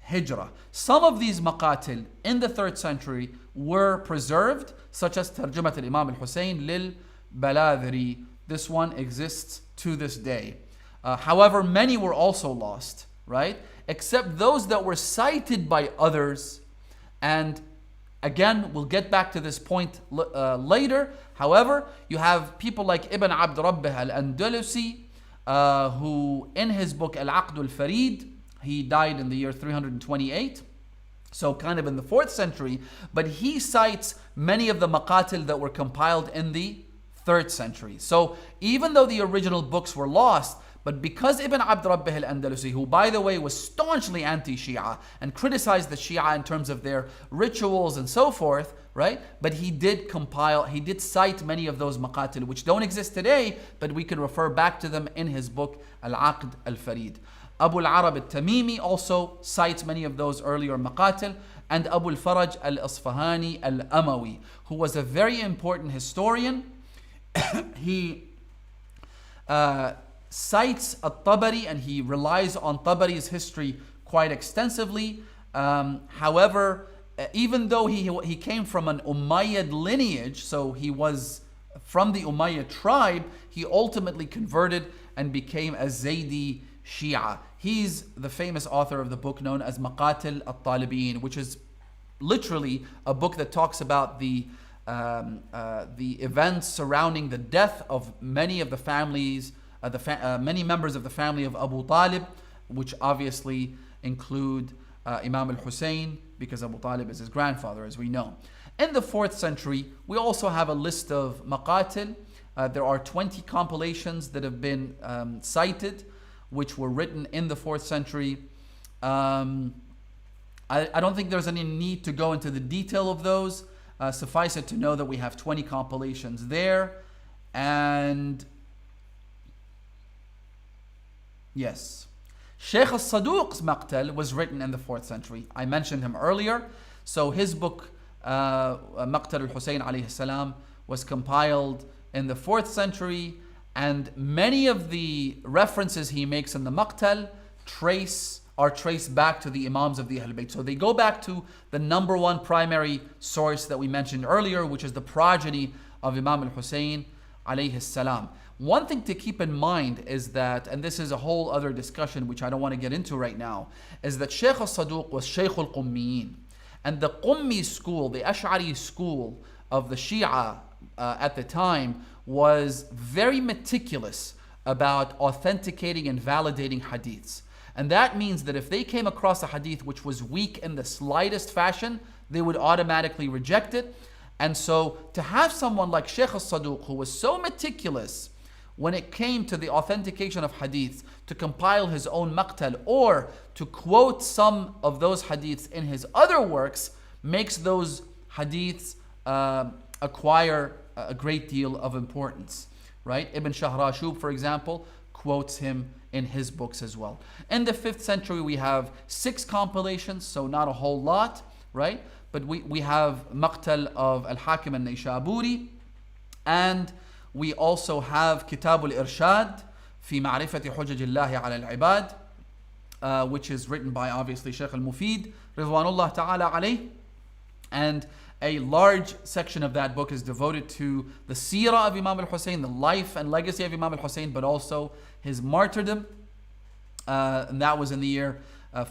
Hijrah. Some of these maqatil in the 3rd century were preserved, such as Tarjumat al-Imam al-Husayn lil-Baladhiri. This one exists to this day. However, many were also lost, right? Except those that were cited by others. And again, we'll get back to this point later. However, you have people like Ibn Abd Rabbih al-Andalusi, who in his book Al-Aqd al-Farid, he died in the year 328. So kind of in the 4th century. But he cites many of the maqatil that were compiled in the 3rd century. So even though the original books were lost, but because Ibn Abd Rabbih al-Andalusi, who by the way was staunchly anti-Shia and criticized the Shia in terms of their rituals and so forth, right? But he did cite many of those maqatil which don't exist today, but we can refer back to them in his book Al-Aqd al-Farid. Abu al-Arab al-Tamimi also cites many of those earlier maqatil, and Abu al-Faraj al-Asfahani al-Amawi, who was a very important historian. He cites At-Tabari, and he relies on Tabari's history quite extensively. However, even though he came from an Umayyad lineage, so he was from the Umayyad tribe, he ultimately converted and became a Zaydi Shia. He's the famous author of the book known as Maqatil al-Talibin, which is literally a book that talks about the events surrounding the death of many of the families, many members of the family of Abu Talib, which obviously include Imam al-Husayn, because Abu Talib is his grandfather, as we know. In the 4th century, we also have a list of maqatil. There are 20 compilations that have been cited, which were written in the 4th century. I don't think there's any need to go into the detail of those. Suffice it to know that we have 20 compilations there. And yes, Sheikh al-Saduq's Maqtal was written in the 4th century. I mentioned him earlier. So his book, Maqtal al-Husayn alayhi salam, was compiled in the 4th century, and many of the references he makes in the Maqtal are traced back to the Imams of the Ahl Bayt. So they go back to the number one primary source that we mentioned earlier, which is the progeny of Imam al-Husayn alayhi salam. One thing to keep in mind is that, and this is a whole other discussion which I don't want to get into right now, is that Shaykh al-Saduq was Shaykh al-Qummiyin. And the Qummi school, the Ash'ari school of the Shia at the time, was very meticulous about authenticating and validating hadiths. And that means that if they came across a hadith which was weak in the slightest fashion, they would automatically reject it. And so to have someone like Shaykh al-Saduq, who was so meticulous when it came to the authentication of hadiths, to compile his own maqtal or to quote some of those hadiths in his other works, makes those hadiths acquire a great deal of importance, right? Ibn Shahrashub, for example, quotes him in his books as well. In the 5th century, we have 6 compilations, so not a whole lot, right? But we have Maqtal of Al-Hakim al-Nayshaburi, and we also have Kitab al-Irshad fi Ma'rifati Hujjaj Allah ala al-Ibad, which is written by obviously Shaykh al-Mufid, Ridwanullah ta'ala alayh. And a large section of that book is devoted to the seerah of Imam al-Husayn, the life and legacy of Imam al-Husayn, but also his martyrdom. And that was in the year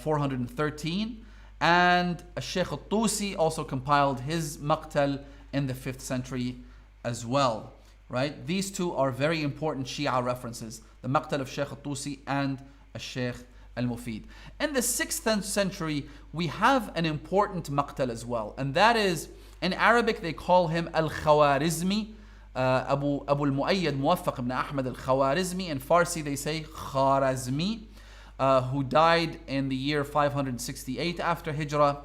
413. And Shaykh al-Tusi also compiled his Maqtal in the 5th century as well. Right? These two are very important Shia references, the Maqtal of Shaykh al-Tusi and Shaykh al-Mufid. In the 6th century, we have an important Maqtal as well, and that is, in Arabic they call him al-Khawarizmi, Abu al-Mu'ayyad Muwaffaq ibn Ahmad al-Khawarizmi. In Farsi they say Kharazmi, who died in the year 568 after Hijrah.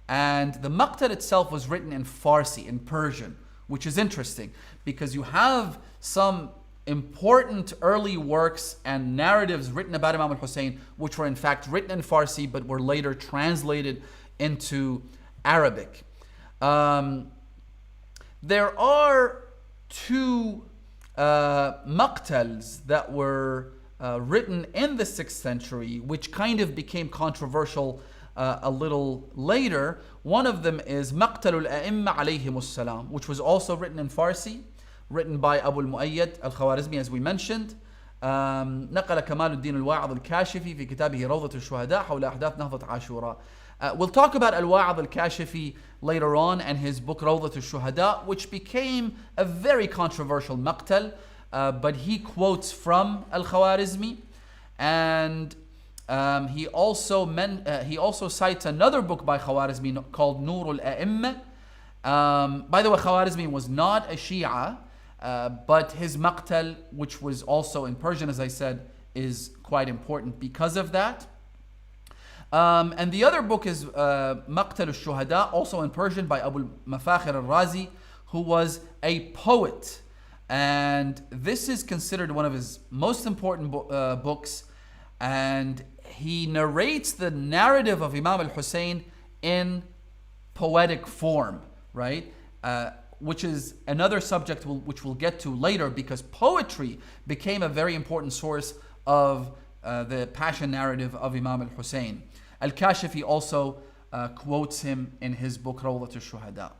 And the Maqtal itself was written in Farsi, in Persian, which is interesting because you have some important early works and narratives written about Imam al-Husayn which were in fact written in Farsi but were later translated into Arabic. There are 2 Maqtals that were written in the 6th century which kind of became controversial a little later. One of them is Maqtal al-A'imma alayhimus salam, which was also written in Farsi, written by Abu al-Mu'ayyad al-Khawarizmi, as we mentioned. نقل كمال الدين الواعظ الكاشفي في كتابه روضة الشهداء حول أحداث نهضة عاشوراء. We'll talk about al-Wa'adh al-Kashifi later on and his book Rawdat al-Shuhada, which became a very controversial maqtal, but he quotes from al-Khawarizmi. And he also cites another book by Khawarizmi called Nur al-A'imma. By the way, Khawarizmi was not a Shia, but his maqtal, which was also in Persian, as I said, is quite important because of that. And the other book is Maqtal al-Shuhada, also in Persian, by Abu Mafakhir al-Razi, who was a poet. And this is considered one of his most important books. And he narrates the narrative of Imam al-Husayn in poetic form, right? Which is another subject which we'll get to later, because poetry became a very important source of the passion narrative of Imam al-Husayn. Al-Kashifi also quotes him in his book Rawdat al-Shuhada.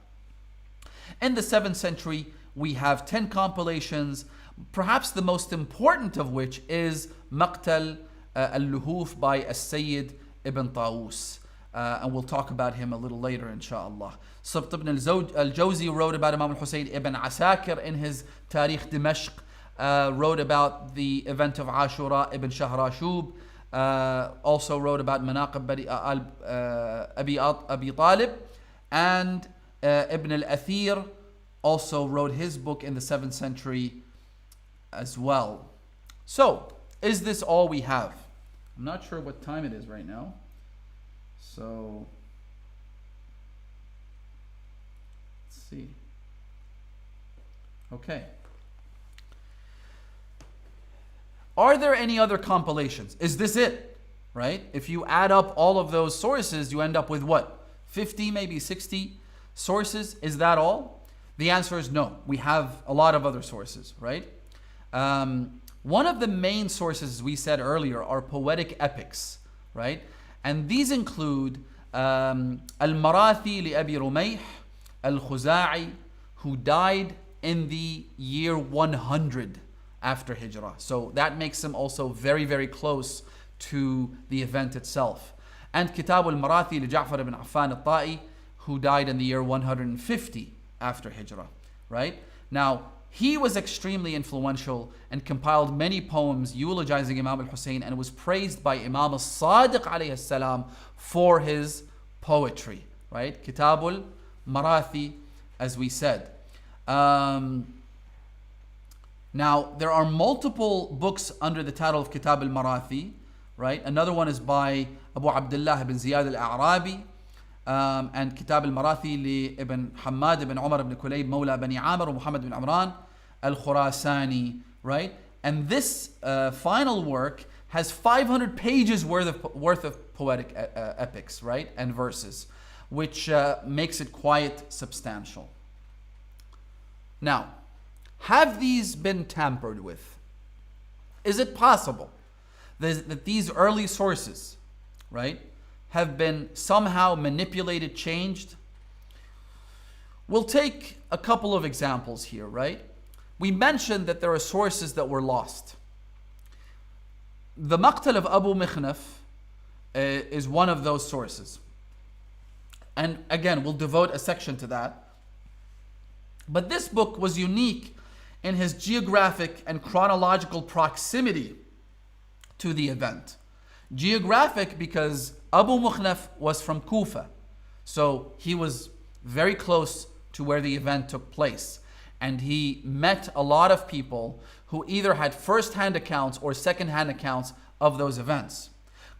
In the 7th century, we have 10 compilations, perhaps the most important of which is Maqtal al-Luhuf by As-Sayyid ibn Tawus. And we'll talk about him a little later, inshallah. Sibt ibn al-Jawzi wrote about Imam al-Husayn. Ibn Asakir in his Tarikh Dimashq wrote about the event of Ashura. Ibn Shahrashub also wrote about Manaqib Abi Talib. And Ibn al-Athir also wrote his book in the 7th century as well. So, is this all we have? I'm not sure what time it is right now. So, let's see. Okay. Are there any other compilations? Is this it? Right? If you add up all of those sources, you end up with what? 50, maybe 60 sources? Is that all? The answer is no. We have a lot of other sources, right? One of the main sources, as we said earlier, are poetic epics, right? And these include Al-Marathi li Abi Rumayh Al-Khuza'i, who died in the year 100 after Hijrah. So that makes him also very, very close to the event itself. And Kitab al-Marathi li Ja'far ibn Affan al-Ta'i, who died in the year 150 after Hijrah, right? Now, he was extremely influential and compiled many poems eulogizing Imam al-Hussein, and was praised by Imam al-Sadiq alayhi salam for his poetry, right? Kitab al-Marathi, as we said. Now, there are multiple books under the title of Kitab al-Marathi, right? Another one is by Abu Abdullah ibn Ziyad al-A'rabi, and Kitab al-Marathi li ibn Hamad ibn Umar ibn Kulayb Mawla bani Amr Muhammad ibn Amran al-Khurasani, right? And this final work has 500 pages worth of poetic epics, right? And verses, which makes it quite substantial. Now, have these been tampered with? Is it possible that these early sources, right, have been somehow manipulated, changed? We'll take a couple of examples here, right? We mentioned that there are sources that were lost. The Maqtal of Abu Mikhnaf is one of those sources. And again, we'll devote a section to that. But this book was unique in his geographic and chronological proximity to the event. Geographic because Abu Mikhnaf was from Kufa, so he was very close to where the event took place, and he met a lot of people who either had first-hand accounts or second-hand accounts of those events.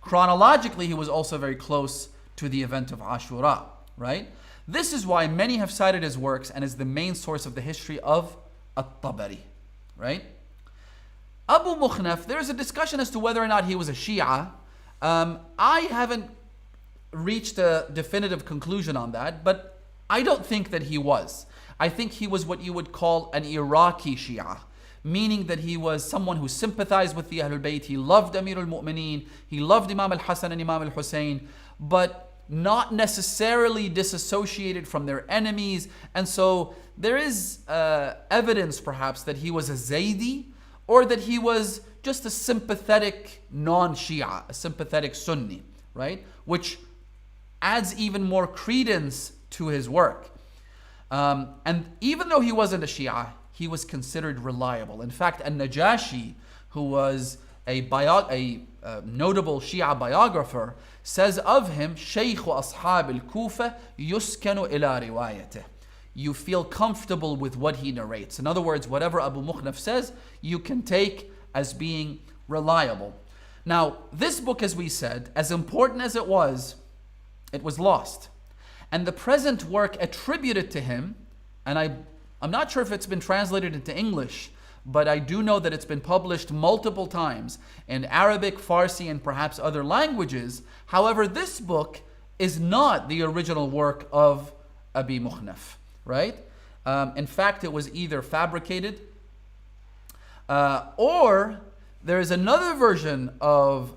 Chronologically, he was also very close to the event of Ashura, right? This is why many have cited his works and is the main source of the history of At-Tabari, right? Abu Mikhnaf, there is a discussion as to whether or not he was a Shia. I haven't reached a definitive conclusion on that, but I don't think that he was. I think he was what you would call an Iraqi Shia, meaning that he was someone who sympathized with the Ahlul Bayt. He loved Amir al-Mu'mineen, he loved Imam al-Hasan and Imam al-Hussein, but not necessarily disassociated from their enemies. And so there is evidence perhaps that he was a Zaydi, or that he was just a sympathetic non-Shia, a sympathetic Sunni, right? Which adds even more credence to his work. And even though he wasn't a Shia, he was considered reliable. In fact, An-Najashi, who was a notable Shia biographer, says of him, Shaykh ashab al-Kufa yuskanu ila riwayatih. You feel comfortable with what he narrates. In other words, whatever Abu Mikhnaf says, you can take as being reliable. Now, this book, as we said, as important as it was lost. And the present work attributed to him, and I'm not sure if it's been translated into English, but I do know that it's been published multiple times in Arabic, Farsi, and perhaps other languages. However, this book is not the original work of Abu Mikhnaf, right? In fact, it was either fabricated or there is another version of...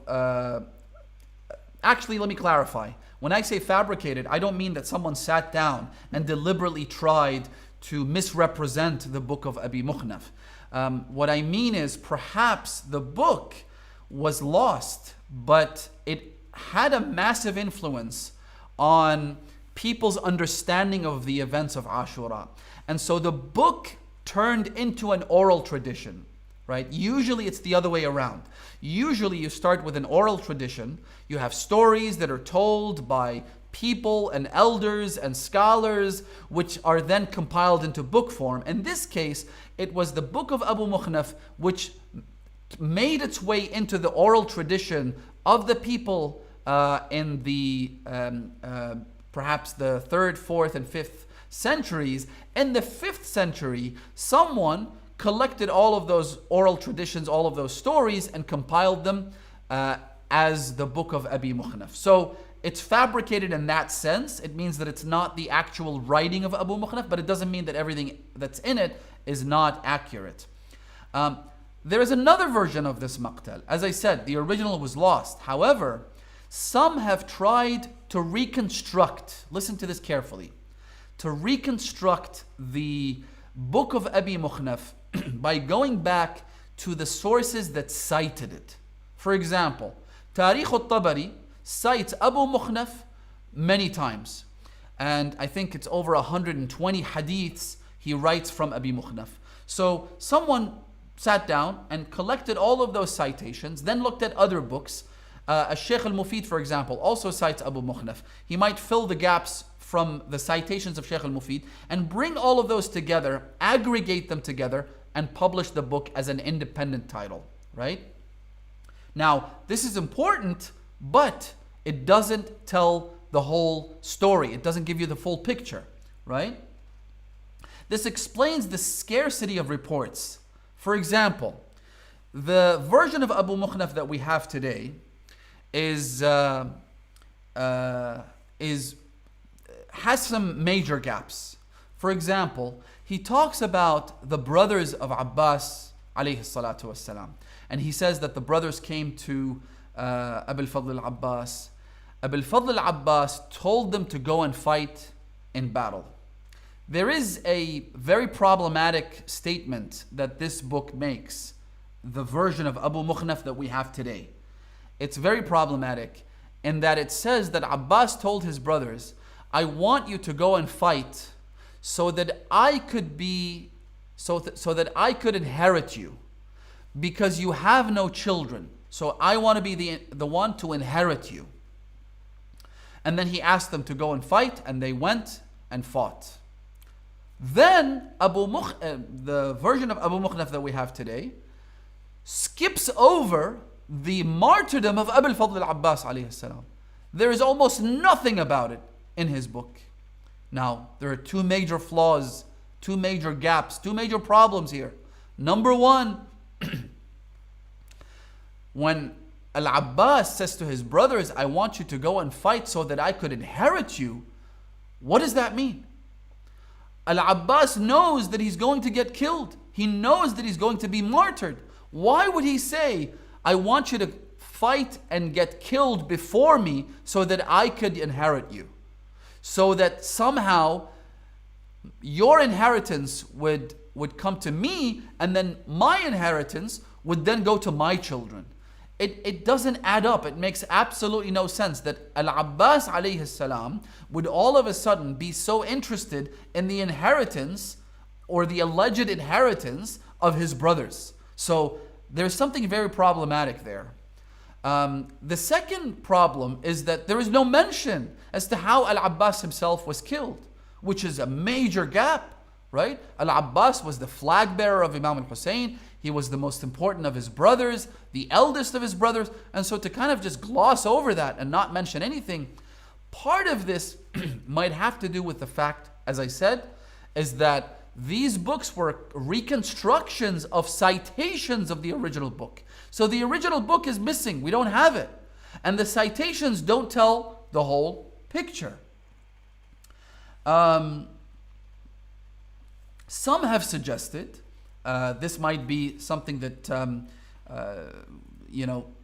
Actually, let me clarify. When I say fabricated, I don't mean that someone sat down and deliberately tried to misrepresent the book of Abu Mikhnaf. What I mean is perhaps the book was lost, but it had a massive influence on people's understanding of the events of Ashura. And so the book turned into an oral tradition, right? Usually it's the other way around. Usually you start with an oral tradition. You have stories that are told by people and elders and scholars, which are then compiled into book form. In this case, it was the book of Abu Mikhnaf which made its way into the oral tradition of the people in the perhaps the 3rd, 4th, and 5th centuries. In the 5th century, someone collected all of those oral traditions, all of those stories, and compiled them as the book of Abu Mikhnaf. So it's fabricated in that sense. It means that it's not the actual writing of Abu Mikhnaf, but it doesn't mean that everything that's in it is not accurate. There is another version of this maqtal. As I said, the original was lost. However, some have tried to reconstruct, listen to this carefully, to reconstruct the book of Abu Mikhnaf by going back to the sources that cited it. For example, Tarikh al-Tabari cites Abu Mikhnaf many times. And I think it's over 120 hadiths he writes from Abu Mikhnaf. So someone sat down and collected all of those citations, then looked at other books. Shaykh al-Mufid, for example, also cites Abu Mikhnaf. He might fill the gaps from the citations of Shaykh al-Mufid and bring all of those together, aggregate them together, and publish the book as an independent title, right? Now, this is important, but it doesn't tell the whole story. It doesn't give you the full picture, right? This explains the scarcity of reports. For example, the version of Abu Mikhnaf that we have today has some major gaps. For example, he talks about the brothers of Abbas alayhi salatu wassalam, and he says that the brothers came to Abu al-Fadl al-Abbas. Abu al-Fadl al-Abbas told them to go and fight in battle. There is a very problematic statement that this book makes, the version of Abu Mikhnaf that we have today. It's very problematic in that it says that Abbas told his brothers, I want you to go and fight so that I could inherit you, because you have no children. So I want to be the one to inherit you. And then he asked them to go and fight, and they went and fought. Then the version of Abu Mikhnaf that we have today skips over the martyrdom of Abu al-Fadl al-Abbas alayhi salam. There is almost nothing about it in his book. Now, there are two major flaws, two major gaps, two major problems here. Number one, when Al-Abbas says to his brothers, I want you to go and fight so that I could inherit you, what does that mean? Al-Abbas knows that he's going to get killed. He knows that he's going to be martyred. Why would he say, I want you to fight and get killed before me so that I could inherit you? So that somehow your inheritance would come to me, and then my inheritance would then go to my children. It doesn't add up. It makes absolutely no sense that Al-Abbas alayhi salam would all of a sudden be so interested in the inheritance or the alleged inheritance of his brothers. So there's something very problematic there. The second problem is that there is no mention as to how Al-Abbas himself was killed, which is a major gap, right? Al-Abbas was the flag bearer of Imam al-Hussein. He was the most important of his brothers, the eldest of his brothers. And so to kind of just gloss over that and not mention anything, part of this might have to do with the fact, as I said, is that these books were reconstructions of citations of the original book. So the original book is missing. We don't have it. And the citations don't tell the whole picture. Some have suggested, this might be something that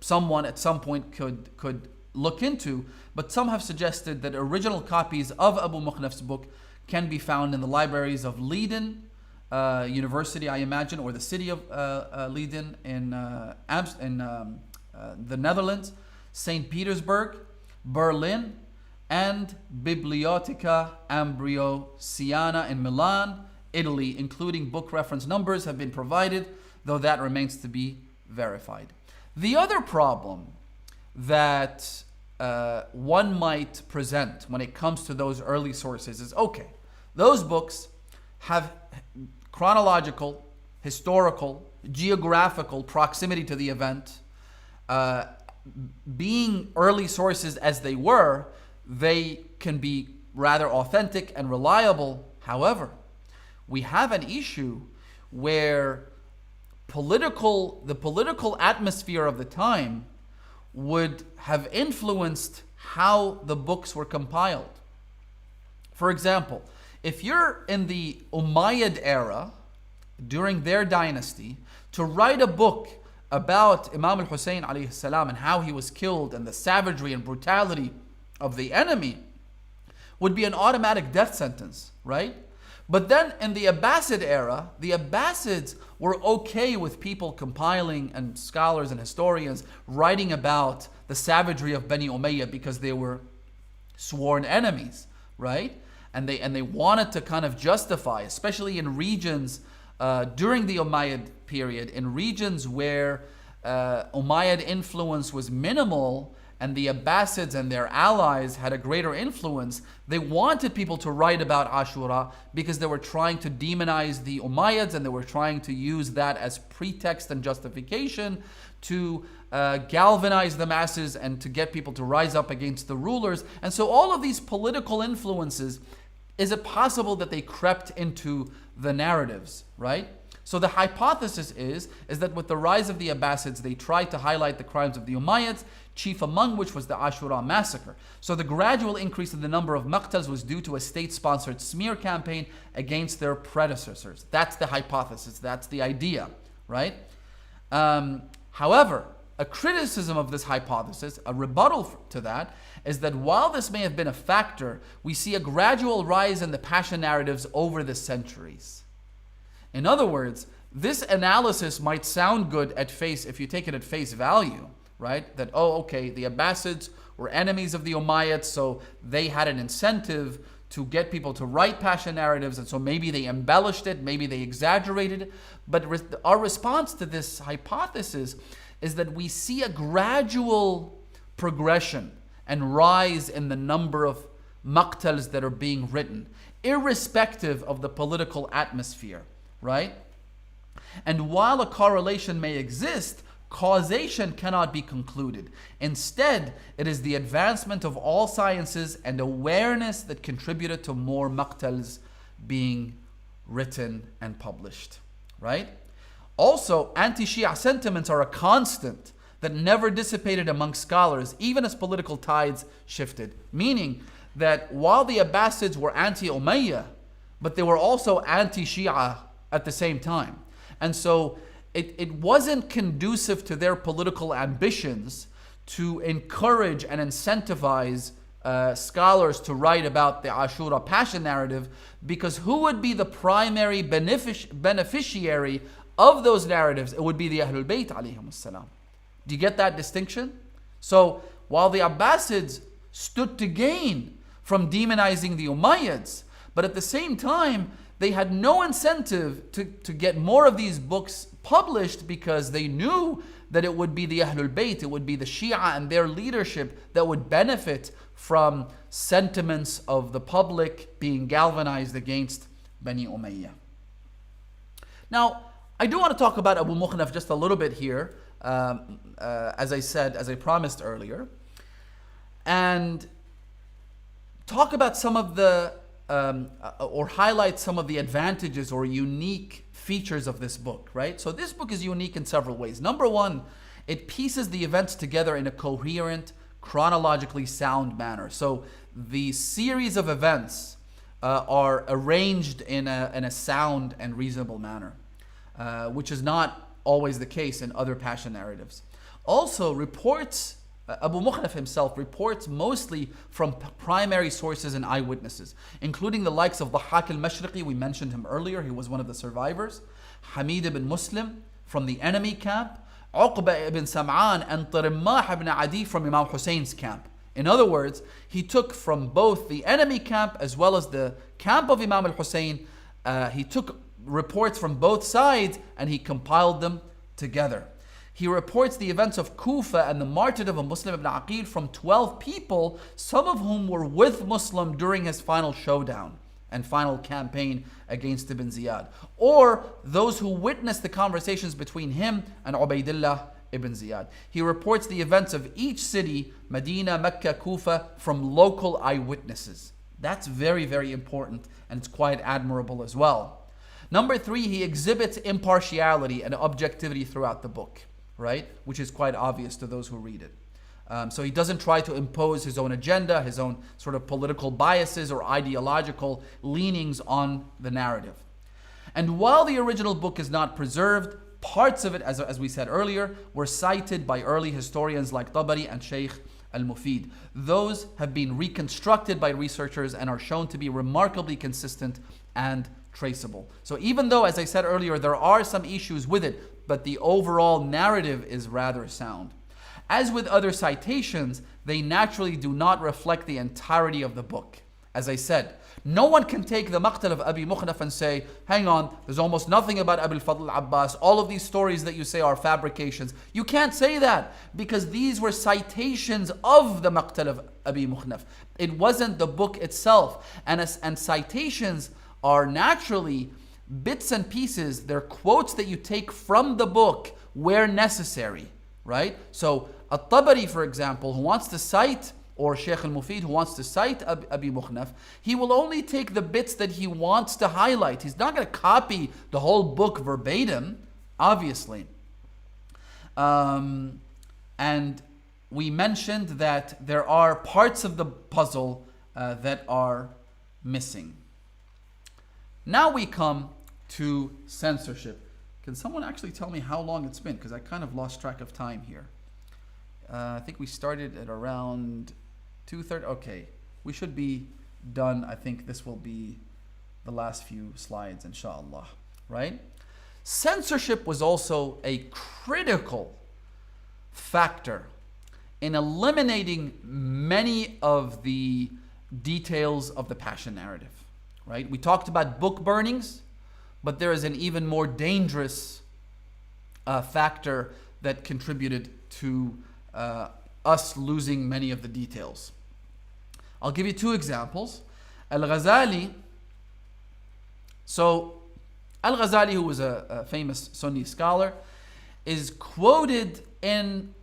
someone at some point could look into, but some have suggested that original copies of Abu Mikhnaf's book can be found in the libraries of Leiden University, I imagine, or the city of Leiden in the Netherlands, St. Petersburg, Berlin, and Biblioteca Ambrosiana in Milan, Italy, including book reference numbers have been provided, though that remains to be verified. The other problem that one might present when it comes to those early sources is, okay, those books have chronological, historical, geographical proximity to the event. Being early sources as they were, they can be rather authentic and reliable. However, we have an issue where the political atmosphere of the time would have influenced how the books were compiled. For example, if you're in the Umayyad era, during their dynasty, to write a book about Imam al-Hussein alayhi salam and how he was killed and the savagery and brutality of the enemy would be an automatic death sentence, right? But then in the Abbasid era, the Abbasids were okay with people compiling, and scholars and historians writing about the savagery of Bani Umayyah because they were sworn enemies, right? And they wanted to kind of justify, especially in regions during the Umayyad period, in regions where Umayyad influence was minimal and the Abbasids and their allies had a greater influence. They wanted people to write about Ashura because they were trying to demonize the Umayyads, and they were trying to use that as pretext and justification to galvanize the masses and to get people to rise up against the rulers. And so all of these political influences, is it possible that they crept into the narratives, right? So the hypothesis is that with the rise of the Abbasids, they tried to highlight the crimes of the Umayyads, chief among which was the Ashura massacre. So the gradual increase in the number of maqtals was due to a state-sponsored smear campaign against their predecessors. That's the hypothesis, that's the idea, right? However, a criticism of this hypothesis, a rebuttal to that, is that while this may have been a factor, we see a gradual rise in the passion narratives over the centuries. In other words, this analysis might sound good if you take it at face value, right? That, oh, okay, the Abbasids were enemies of the Umayyads, so they had an incentive to get people to write passion narratives, and so maybe they embellished it, maybe they exaggerated it. But our response to this hypothesis is that we see a gradual progression and rise in the number of maqtals that are being written, irrespective of the political atmosphere, right? And while a correlation may exist, causation cannot be concluded. Instead, it is the advancement of all sciences and awareness that contributed to more maqtals being written and published, right? Also, anti-Shia sentiments are a constant that never dissipated among scholars, even as political tides shifted. Meaning that while the Abbasids were anti-Umayyah, but they were also anti-Shia at the same time. And so it wasn't conducive to their political ambitions to encourage and incentivize scholars to write about the Ashura passion narrative, because who would be the primary beneficiary of those narratives? It would be the Ahlul Bayt alayhim salam. Do you get that distinction? So while the Abbasids stood to gain from demonizing the Umayyads, but at the same time, they had no incentive to get more of these books published, because they knew that it would be the Ahlul Bayt, it would be the Shia and their leadership that would benefit from sentiments of the public being galvanized against Bani Umayyah. Now, I do want to talk about Abu Mikhnaf just a little bit here, as I promised earlier, and talk about some of the or highlight some of the advantages or unique features of this book, right? So this book is unique in several ways. Number one, it pieces the events together in a coherent, chronologically sound manner. So the series of events are arranged in a sound and reasonable manner, which is not always the case in other passion narratives. Also, Abu Mikhnaf himself reports mostly from primary sources and eyewitnesses, including the likes of Dhahhak al-Mashriqi, we mentioned him earlier, he was one of the survivors, Hamid ibn Muslim from the enemy camp, Uqba ibn Sam'an, and Tarimmah ibn Adi from Imam Hussein's camp. In other words, he took from both the enemy camp as well as the camp of Imam al-Hussein, he took reports from both sides and he compiled them together. He reports the events of Kufa and the martyrdom of Muslim ibn Aqil from 12 people, some of whom were with Muslim during his final showdown and final campaign against Ibn Ziyad, or those who witnessed the conversations between him and Ubaidillah ibn Ziyad. He reports the events of each city, Medina, Mecca, Kufa, from local eyewitnesses. That's very, very important, and it's quite admirable as well. Number three, he exhibits impartiality and objectivity throughout the book, right? Which is quite obvious to those who read it. So he doesn't try to impose his own agenda, his own sort of political biases or ideological leanings on the narrative. And while the original book is not preserved, parts of it, as we said earlier, were cited by early historians like Tabari and Sheikh al-Mufid. Those have been reconstructed by researchers and are shown to be remarkably consistent and traceable. So even though, as I said earlier, there are some issues with it, but the overall narrative is rather sound. As with other citations, they naturally do not reflect the entirety of the book. As I said, no one can take the Maqtal of Abu Mikhnaf and say, hang on, there's almost nothing about Abu al-Fadl al-Abbas. All of these stories that you say are fabrications. You can't say that because these were citations of the Maqtal of Abu Mikhnaf. It wasn't the book itself. And citations are naturally bits and pieces. They're quotes that you take from the book where necessary, right? So At-Tabari, for example, who wants to cite, or Sheikh al-Mufid who wants to cite Abu Mikhnaf, he will only take the bits that he wants to highlight. He's not going to copy the whole book verbatim, obviously. And we mentioned that there are parts of the puzzle that are missing. Now we come to censorship. Can someone actually tell me how long it's been? Because I kind of lost track of time here. I think we started at around 2:30. Okay, we should be done. I think this will be the last few slides, inshallah. Right? Censorship was also a critical factor in eliminating many of the details of the Passion narrative. Right? We talked about book burnings, but there is an even more dangerous factor that contributed to us losing many of the details. I'll give you two examples. Al-Ghazali. So, Al-Ghazali, who was a famous Sunni scholar, is quoted in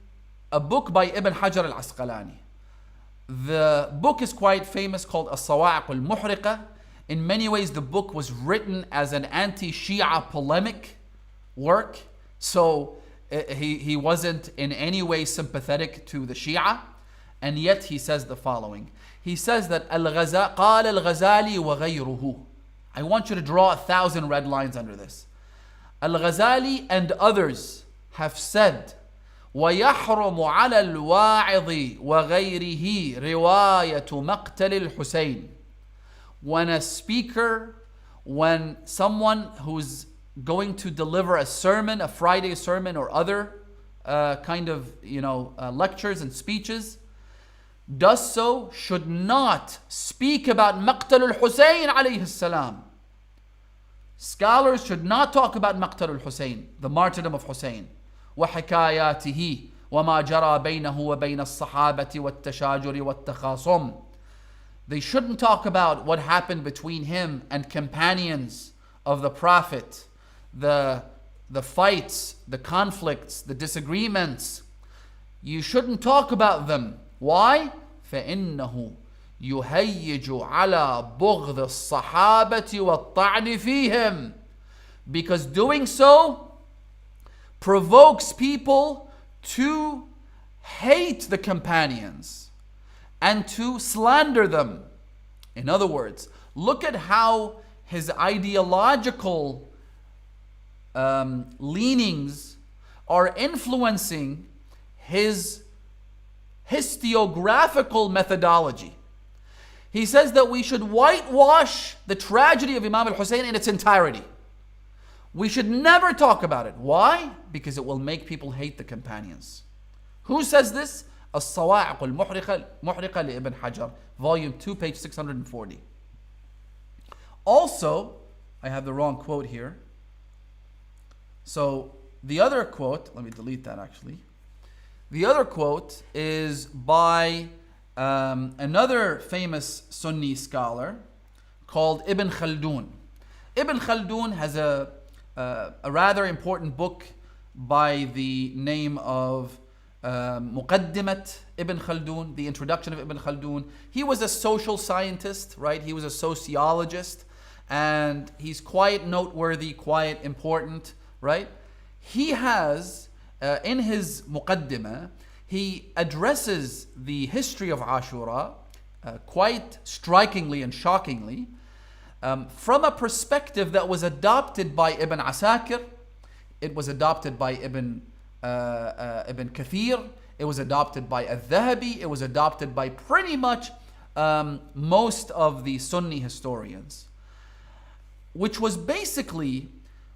a book by Ibn Hajar al-Asqalani. The book is quite famous, called As-Sawa'iq al-Muhriqa. In many ways, the book was written as an anti-Shia polemic work. So, he wasn't in any way sympathetic to the Shia, and yet he says the following. He says that قال الغزالي وغيره. I want you to draw 1,000 red lines under this. Al-Ghazali and others have said, ويحرم على الواعظ وغيره رواية مقتل الحسين. When a speaker, when someone who's going to deliver a sermon, a Friday sermon or other lectures and speeches, does so, should not speak about Maqtal al-Husayn alayhi salam. Scholars should not talk about Maqtal al-Husayn, the martyrdom of Husayn. وحكاياته وما جرى بينه وبين الصحابة والتشاجر والتخاصم. They shouldn't talk about what happened between him and companions of the Prophet, the fights, the conflicts, the disagreements. You shouldn't talk about them. Why? فإنه يهيج على بغض الصحابة والطعن فيهم. Because doing so provokes people to hate the companions and to slander them. In other words, look at how his ideological leanings are influencing his historiographical methodology. He says that we should whitewash the tragedy of Imam al-Hussein in its entirety. We should never talk about it. Why? Because it will make people hate the companions. Who says this? As-Sawa'iq al-Muhriqa li Ibn Hajar, volume 2, page 640. Also, I have the wrong quote here. So the other quote, let me delete that actually. The other quote is by another famous Sunni scholar called Ibn Khaldun. Ibn Khaldun has a rather important book by the name of Muqaddimat Ibn Khaldun, the introduction of Ibn Khaldun. He was a social scientist, right? He was a sociologist, and he's quite noteworthy, quite important, right? He has, in his muqaddimah, he addresses the history of Ashura quite strikingly and shockingly from a perspective that was adopted by Ibn Asakir, it was adopted by Ibn Kathir, it was adopted by Al-Dhahabi, it was adopted by pretty much most of the Sunni historians, which was basically,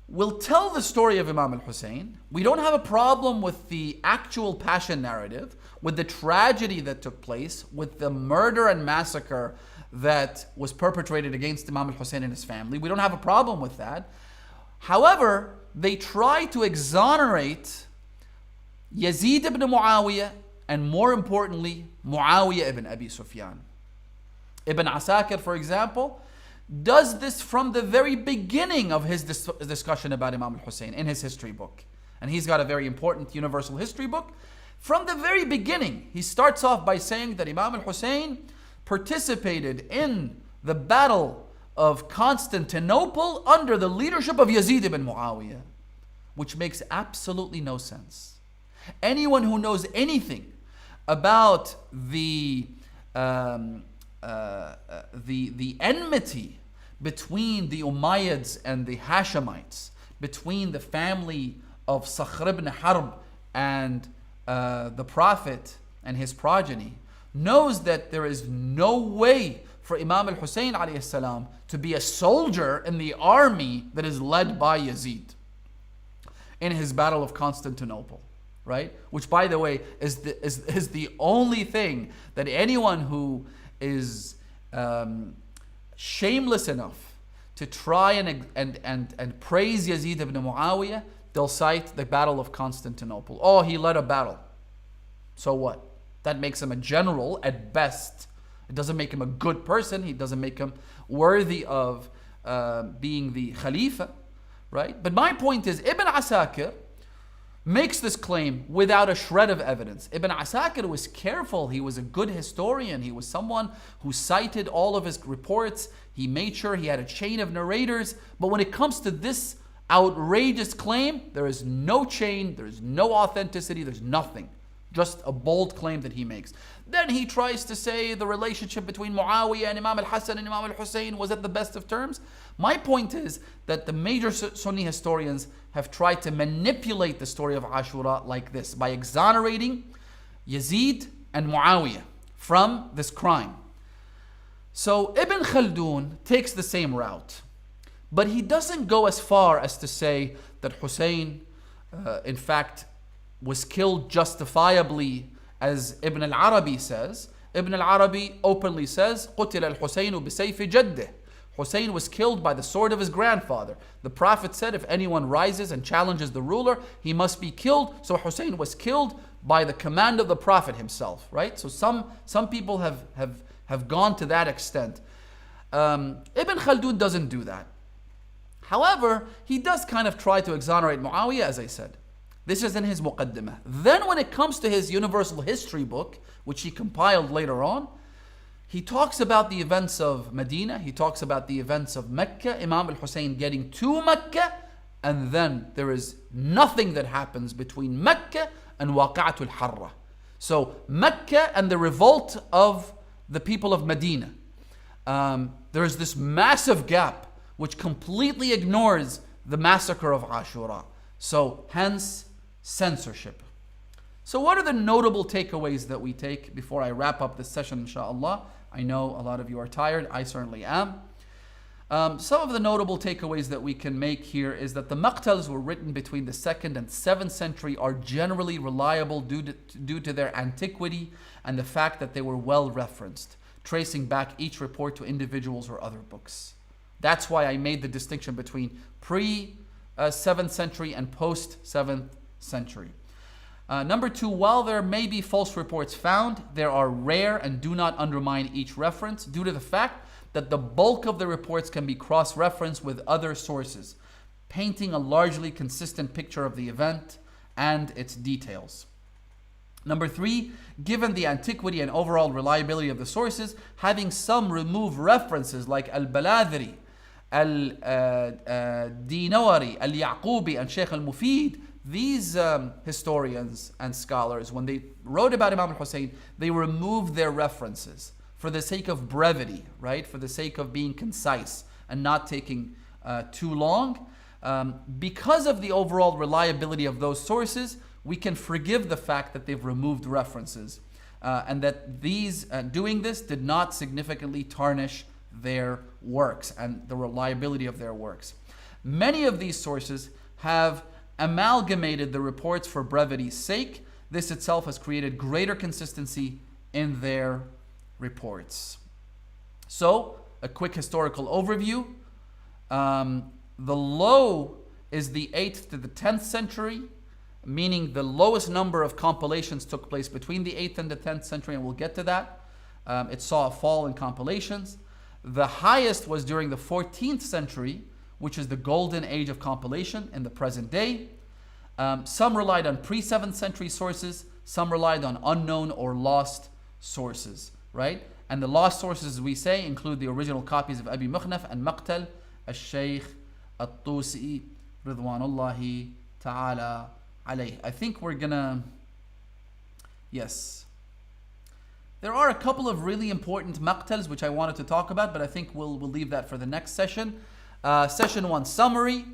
we'll tell the story of Imam al-Hussein. We don't have a problem with the actual passion narrative, with the tragedy that took place, with the murder and massacre that was perpetrated against Imam al-Hussein and his family. We don't have a problem with that. However, they try to exonerate Yazid ibn Muawiyah, and more importantly, Muawiyah ibn Abi Sufyan. Ibn Asakir, for example, does this from the very beginning of his discussion about Imam al-Hussein in his history book. And he's got a very important universal history book. From the very beginning, he starts off by saying that Imam al-Hussein participated in the battle of Constantinople under the leadership of Yazid ibn Muawiyah, which makes absolutely no sense. Anyone who knows anything about the enmity between the Umayyads and the Hashemites, between the family of Sakhr ibn Harb and the Prophet and his progeny, knows that there is no way for Imam al-Hussein alayhi salam to be a soldier in the army that is led by Yazid in his battle of Constantinople, right? Which, by the way, is the only thing that anyone who is shameless enough to try and praise Yazid ibn Muawiyah, they'll cite the Battle of Constantinople. Oh, he led a battle. So what? That makes him a general at best. It doesn't make him a good person. It doesn't make him worthy of being the Khalifa, right? But my point is, Ibn Asakir makes this claim without a shred of evidence. Ibn Asakir was careful. He was a good historian. He was someone who cited all of his reports. He made sure he had a chain of narrators. But when it comes to this outrageous claim, there is no chain, there is no authenticity, there's nothing. Just a bold claim that he makes. Then he tries to say the relationship between Muawiyah and Imam al-Hassan and Imam al-Hussein was at the best of terms. My point is that the major Sunni historians have tried to manipulate the story of Ashura like this, by exonerating Yazid and Muawiyah from this crime. So Ibn Khaldun takes the same route, but he doesn't go as far as to say that Hussein, in fact, was killed justifiably, as Ibn al-Arabi says. Ibn al-Arabi openly says, قُتِلَ الْحُسَيْنُ بِسَيْفِ جَدِّهِ. Hussein was killed by the sword of his grandfather. The Prophet said, if anyone rises and challenges the ruler, he must be killed. So Hussein was killed by the command of the Prophet himself, right? So some people have gone to that extent. Ibn Khaldun doesn't do that. However, he does kind of try to exonerate Muawiyah, as I said. This is in his muqaddimah. Then when it comes to his universal history book, which he compiled later on, he talks about the events of Medina, he talks about the events of Mecca, Imam al-Hussein getting to Mecca, and then there is nothing that happens between Mecca and Waqa'atul Harra. So Mecca and the revolt of the people of Medina. There is this massive gap which completely ignores the massacre of Ashura. So hence, censorship. So what are the notable takeaways that we take before I wrap up this session, inshallah? I know a lot of you are tired. I certainly am. Some of the notable takeaways that we can make here is that the maqtals were written between the 2nd and 7th century are generally reliable due to their antiquity and the fact that they were well referenced, tracing back each report to individuals or other books. That's why I made the distinction between pre-7th century and post-7th century. Number 2, while there may be false reports found, they are rare and do not undermine each reference due to the fact that the bulk of the reports can be cross-referenced with other sources, painting a largely consistent picture of the event and its details. Number 3, given the antiquity and overall reliability of the sources, having some remove references like Al-Baladhiri Al-Dinawari, Al-Yaqubi, and Sheikh Al-Mufid, these historians and scholars, when they wrote about Imam al-Hussein, they removed their references for the sake of brevity, right? For the sake of being concise and not taking too long. Because of the overall reliability of those sources, we can forgive the fact that they've removed references and that these doing this did not significantly tarnish their works and the reliability of their works. Many of these sources have amalgamated the reports for brevity's sake. This itself has created greater consistency in their reports. So, a quick historical overview. The low is the 8th to the 10th century, meaning the lowest number of compilations took place between the 8th and the 10th century, and we'll get to that. It saw a fall in compilations. The highest was during the 14th century, which is the golden age of compilation in the present day. Some relied on pre-7th century sources, some relied on unknown or lost sources, right? And the lost sources, as we say, include the original copies of Abu Mikhnaf and Maqtal al-Shaykh al-Tusi Ridwanullahi ta'ala alayh. I think we're gonna, yes. There are a couple of really important maqtals which I wanted to talk about, but I think we'll leave that for the next session. Session 1, summary,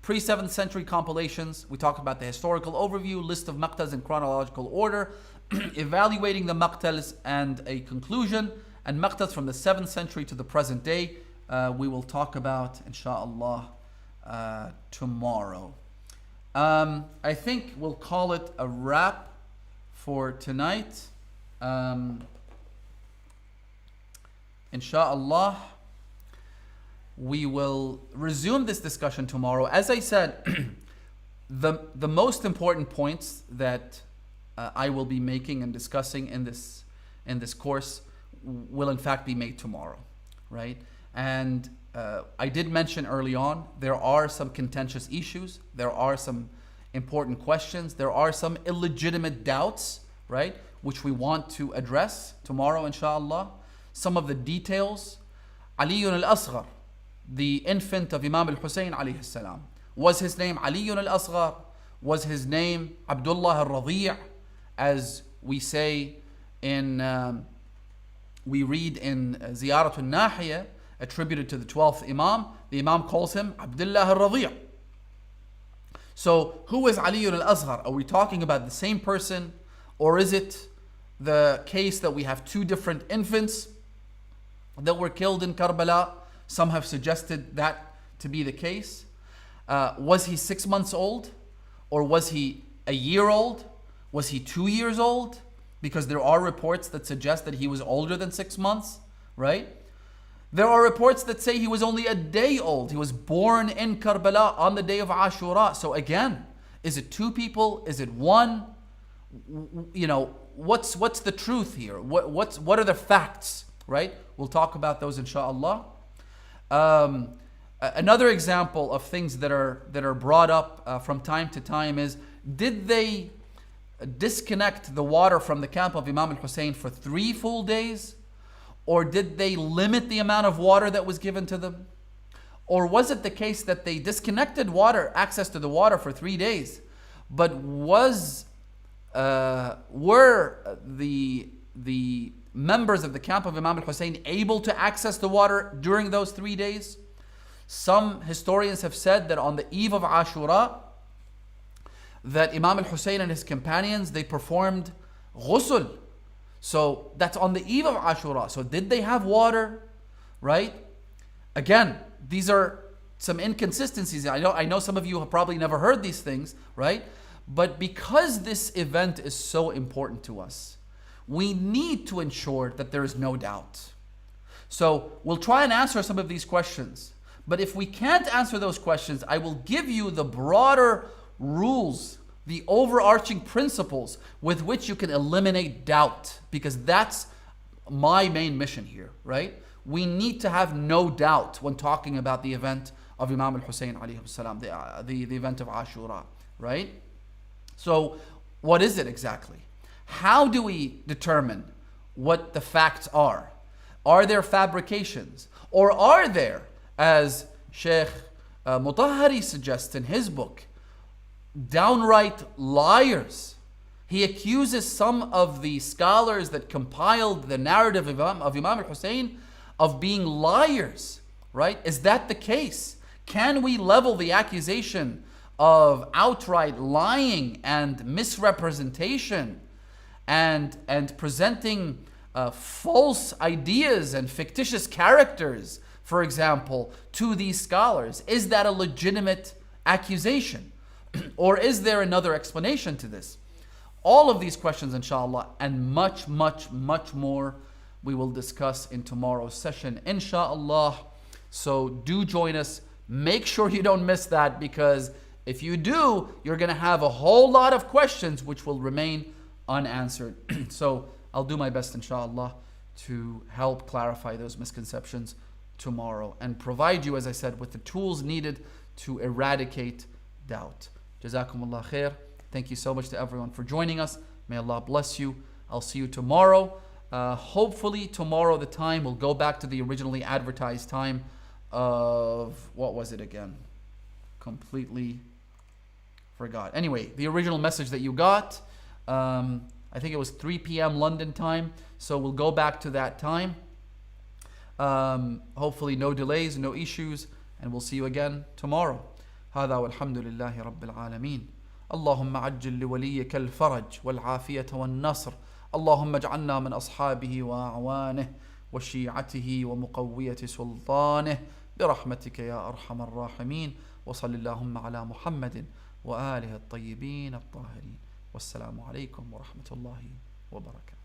pre-7th century compilations. We talked about the historical overview, list of maqtals in chronological order, evaluating the maqtals and a conclusion, and maqtals from the 7th century to the present day. We will talk about, inshallah, tomorrow. I think we'll call it a wrap for tonight. Inshallah, we will resume this discussion tomorrow. As I said, the most important points that I will be making and discussing in this course will in fact be made tomorrow, right? And I did mention early on, there are some contentious issues, there are some important questions, there are some illegitimate doubts, right, which we want to address tomorrow, inshallah. Some of the details. Aliyun al-Asghar, the infant of Imam al-Hussein alayhi salam. Was his name Aliyun al-Asghar? Was his name Abdullah al-Radi'? As we say in, we read in Ziyarat al-Nahiya, attributed to the 12th Imam, the Imam calls him Abdullah al-Radi'. So who is Aliyun al-Asghar? Are we talking about the same person? Or is it the case that we have two different infants that were killed in Karbala? Some have suggested that to be the case. Was he 6 months old? Or was he a year old? Was he 2 years old? Because there are reports that suggest that he was older than 6 months, right? There are reports that say he was only a day old. He was born in Karbala on the day of Ashura. So again, is it two people? Is it one? You know, what's the truth here? What are the facts, right? We'll talk about those inshallah. Another example of things that are brought up from time to time is, did they disconnect the water from the camp of Imam al-Hussein for 3 full days? Or did they limit the amount of water that was given to them? Or was it the case that they disconnected access to the water for 3 days, but were the members of the camp of Imam al-Hussein able to access the water during those 3 days? Some historians have said that on the eve of Ashura, that Imam al-Hussein and his companions, they performed ghusl. So that's on the eve of Ashura. So did they have water, right? Again, these are some inconsistencies. I know some of you have probably never heard these things, right? But because this event is so important to us, we need to ensure that there is no doubt. So we'll try and answer some of these questions. But if we can't answer those questions, I will give you the broader rules, the overarching principles with which you can eliminate doubt, because that's my main mission here, right? We need to have no doubt when talking about the event of Imam al-Hussein alayhi salam, the event of Ashura, right? So what is it exactly? How do we determine what the facts are? Are there fabrications? Or are there, as Sheikh Mutahhari suggests in his book, downright liars. He accuses some of the scholars that compiled the narrative of Imam al-Hussein of being liars, right? Is that the case? Can we level the accusation of outright lying and misrepresentation and presenting false ideas and fictitious characters, for example, to these scholars? Is that a legitimate accusation? Or is there another explanation to this? All of these questions, inshallah, and much, much, much more we will discuss in tomorrow's session, inshallah. So do join us. Make sure you don't miss that, because if you do, you're going to have a whole lot of questions which will remain unanswered. So I'll do my best, inshallah, to help clarify those misconceptions tomorrow and provide you, as I said, with the tools needed to eradicate doubt. Jazakumullah khair. Thank you so much to everyone for joining us. May Allah bless you. I'll see you tomorrow. Hopefully tomorrow the time will go back to the originally advertised time of, what was it again? Completely forgot. Anyway, the original message that you got, I think it was 3 p.m. London time. So we'll go back to that time. Hopefully no delays, no issues, and we'll see you again tomorrow. هذا والحمد لله رب العالمين. اللهم عجل لوليك الفرج والعافية والنصر. اللهم اجعلنا من أصحابه وأعوانه وشيعته ومقوية سلطانه برحمتك يا أرحم الراحمين. وصل اللهم على محمد وآله الطيبين الطاهرين. والسلام عليكم ورحمة الله وبركاته.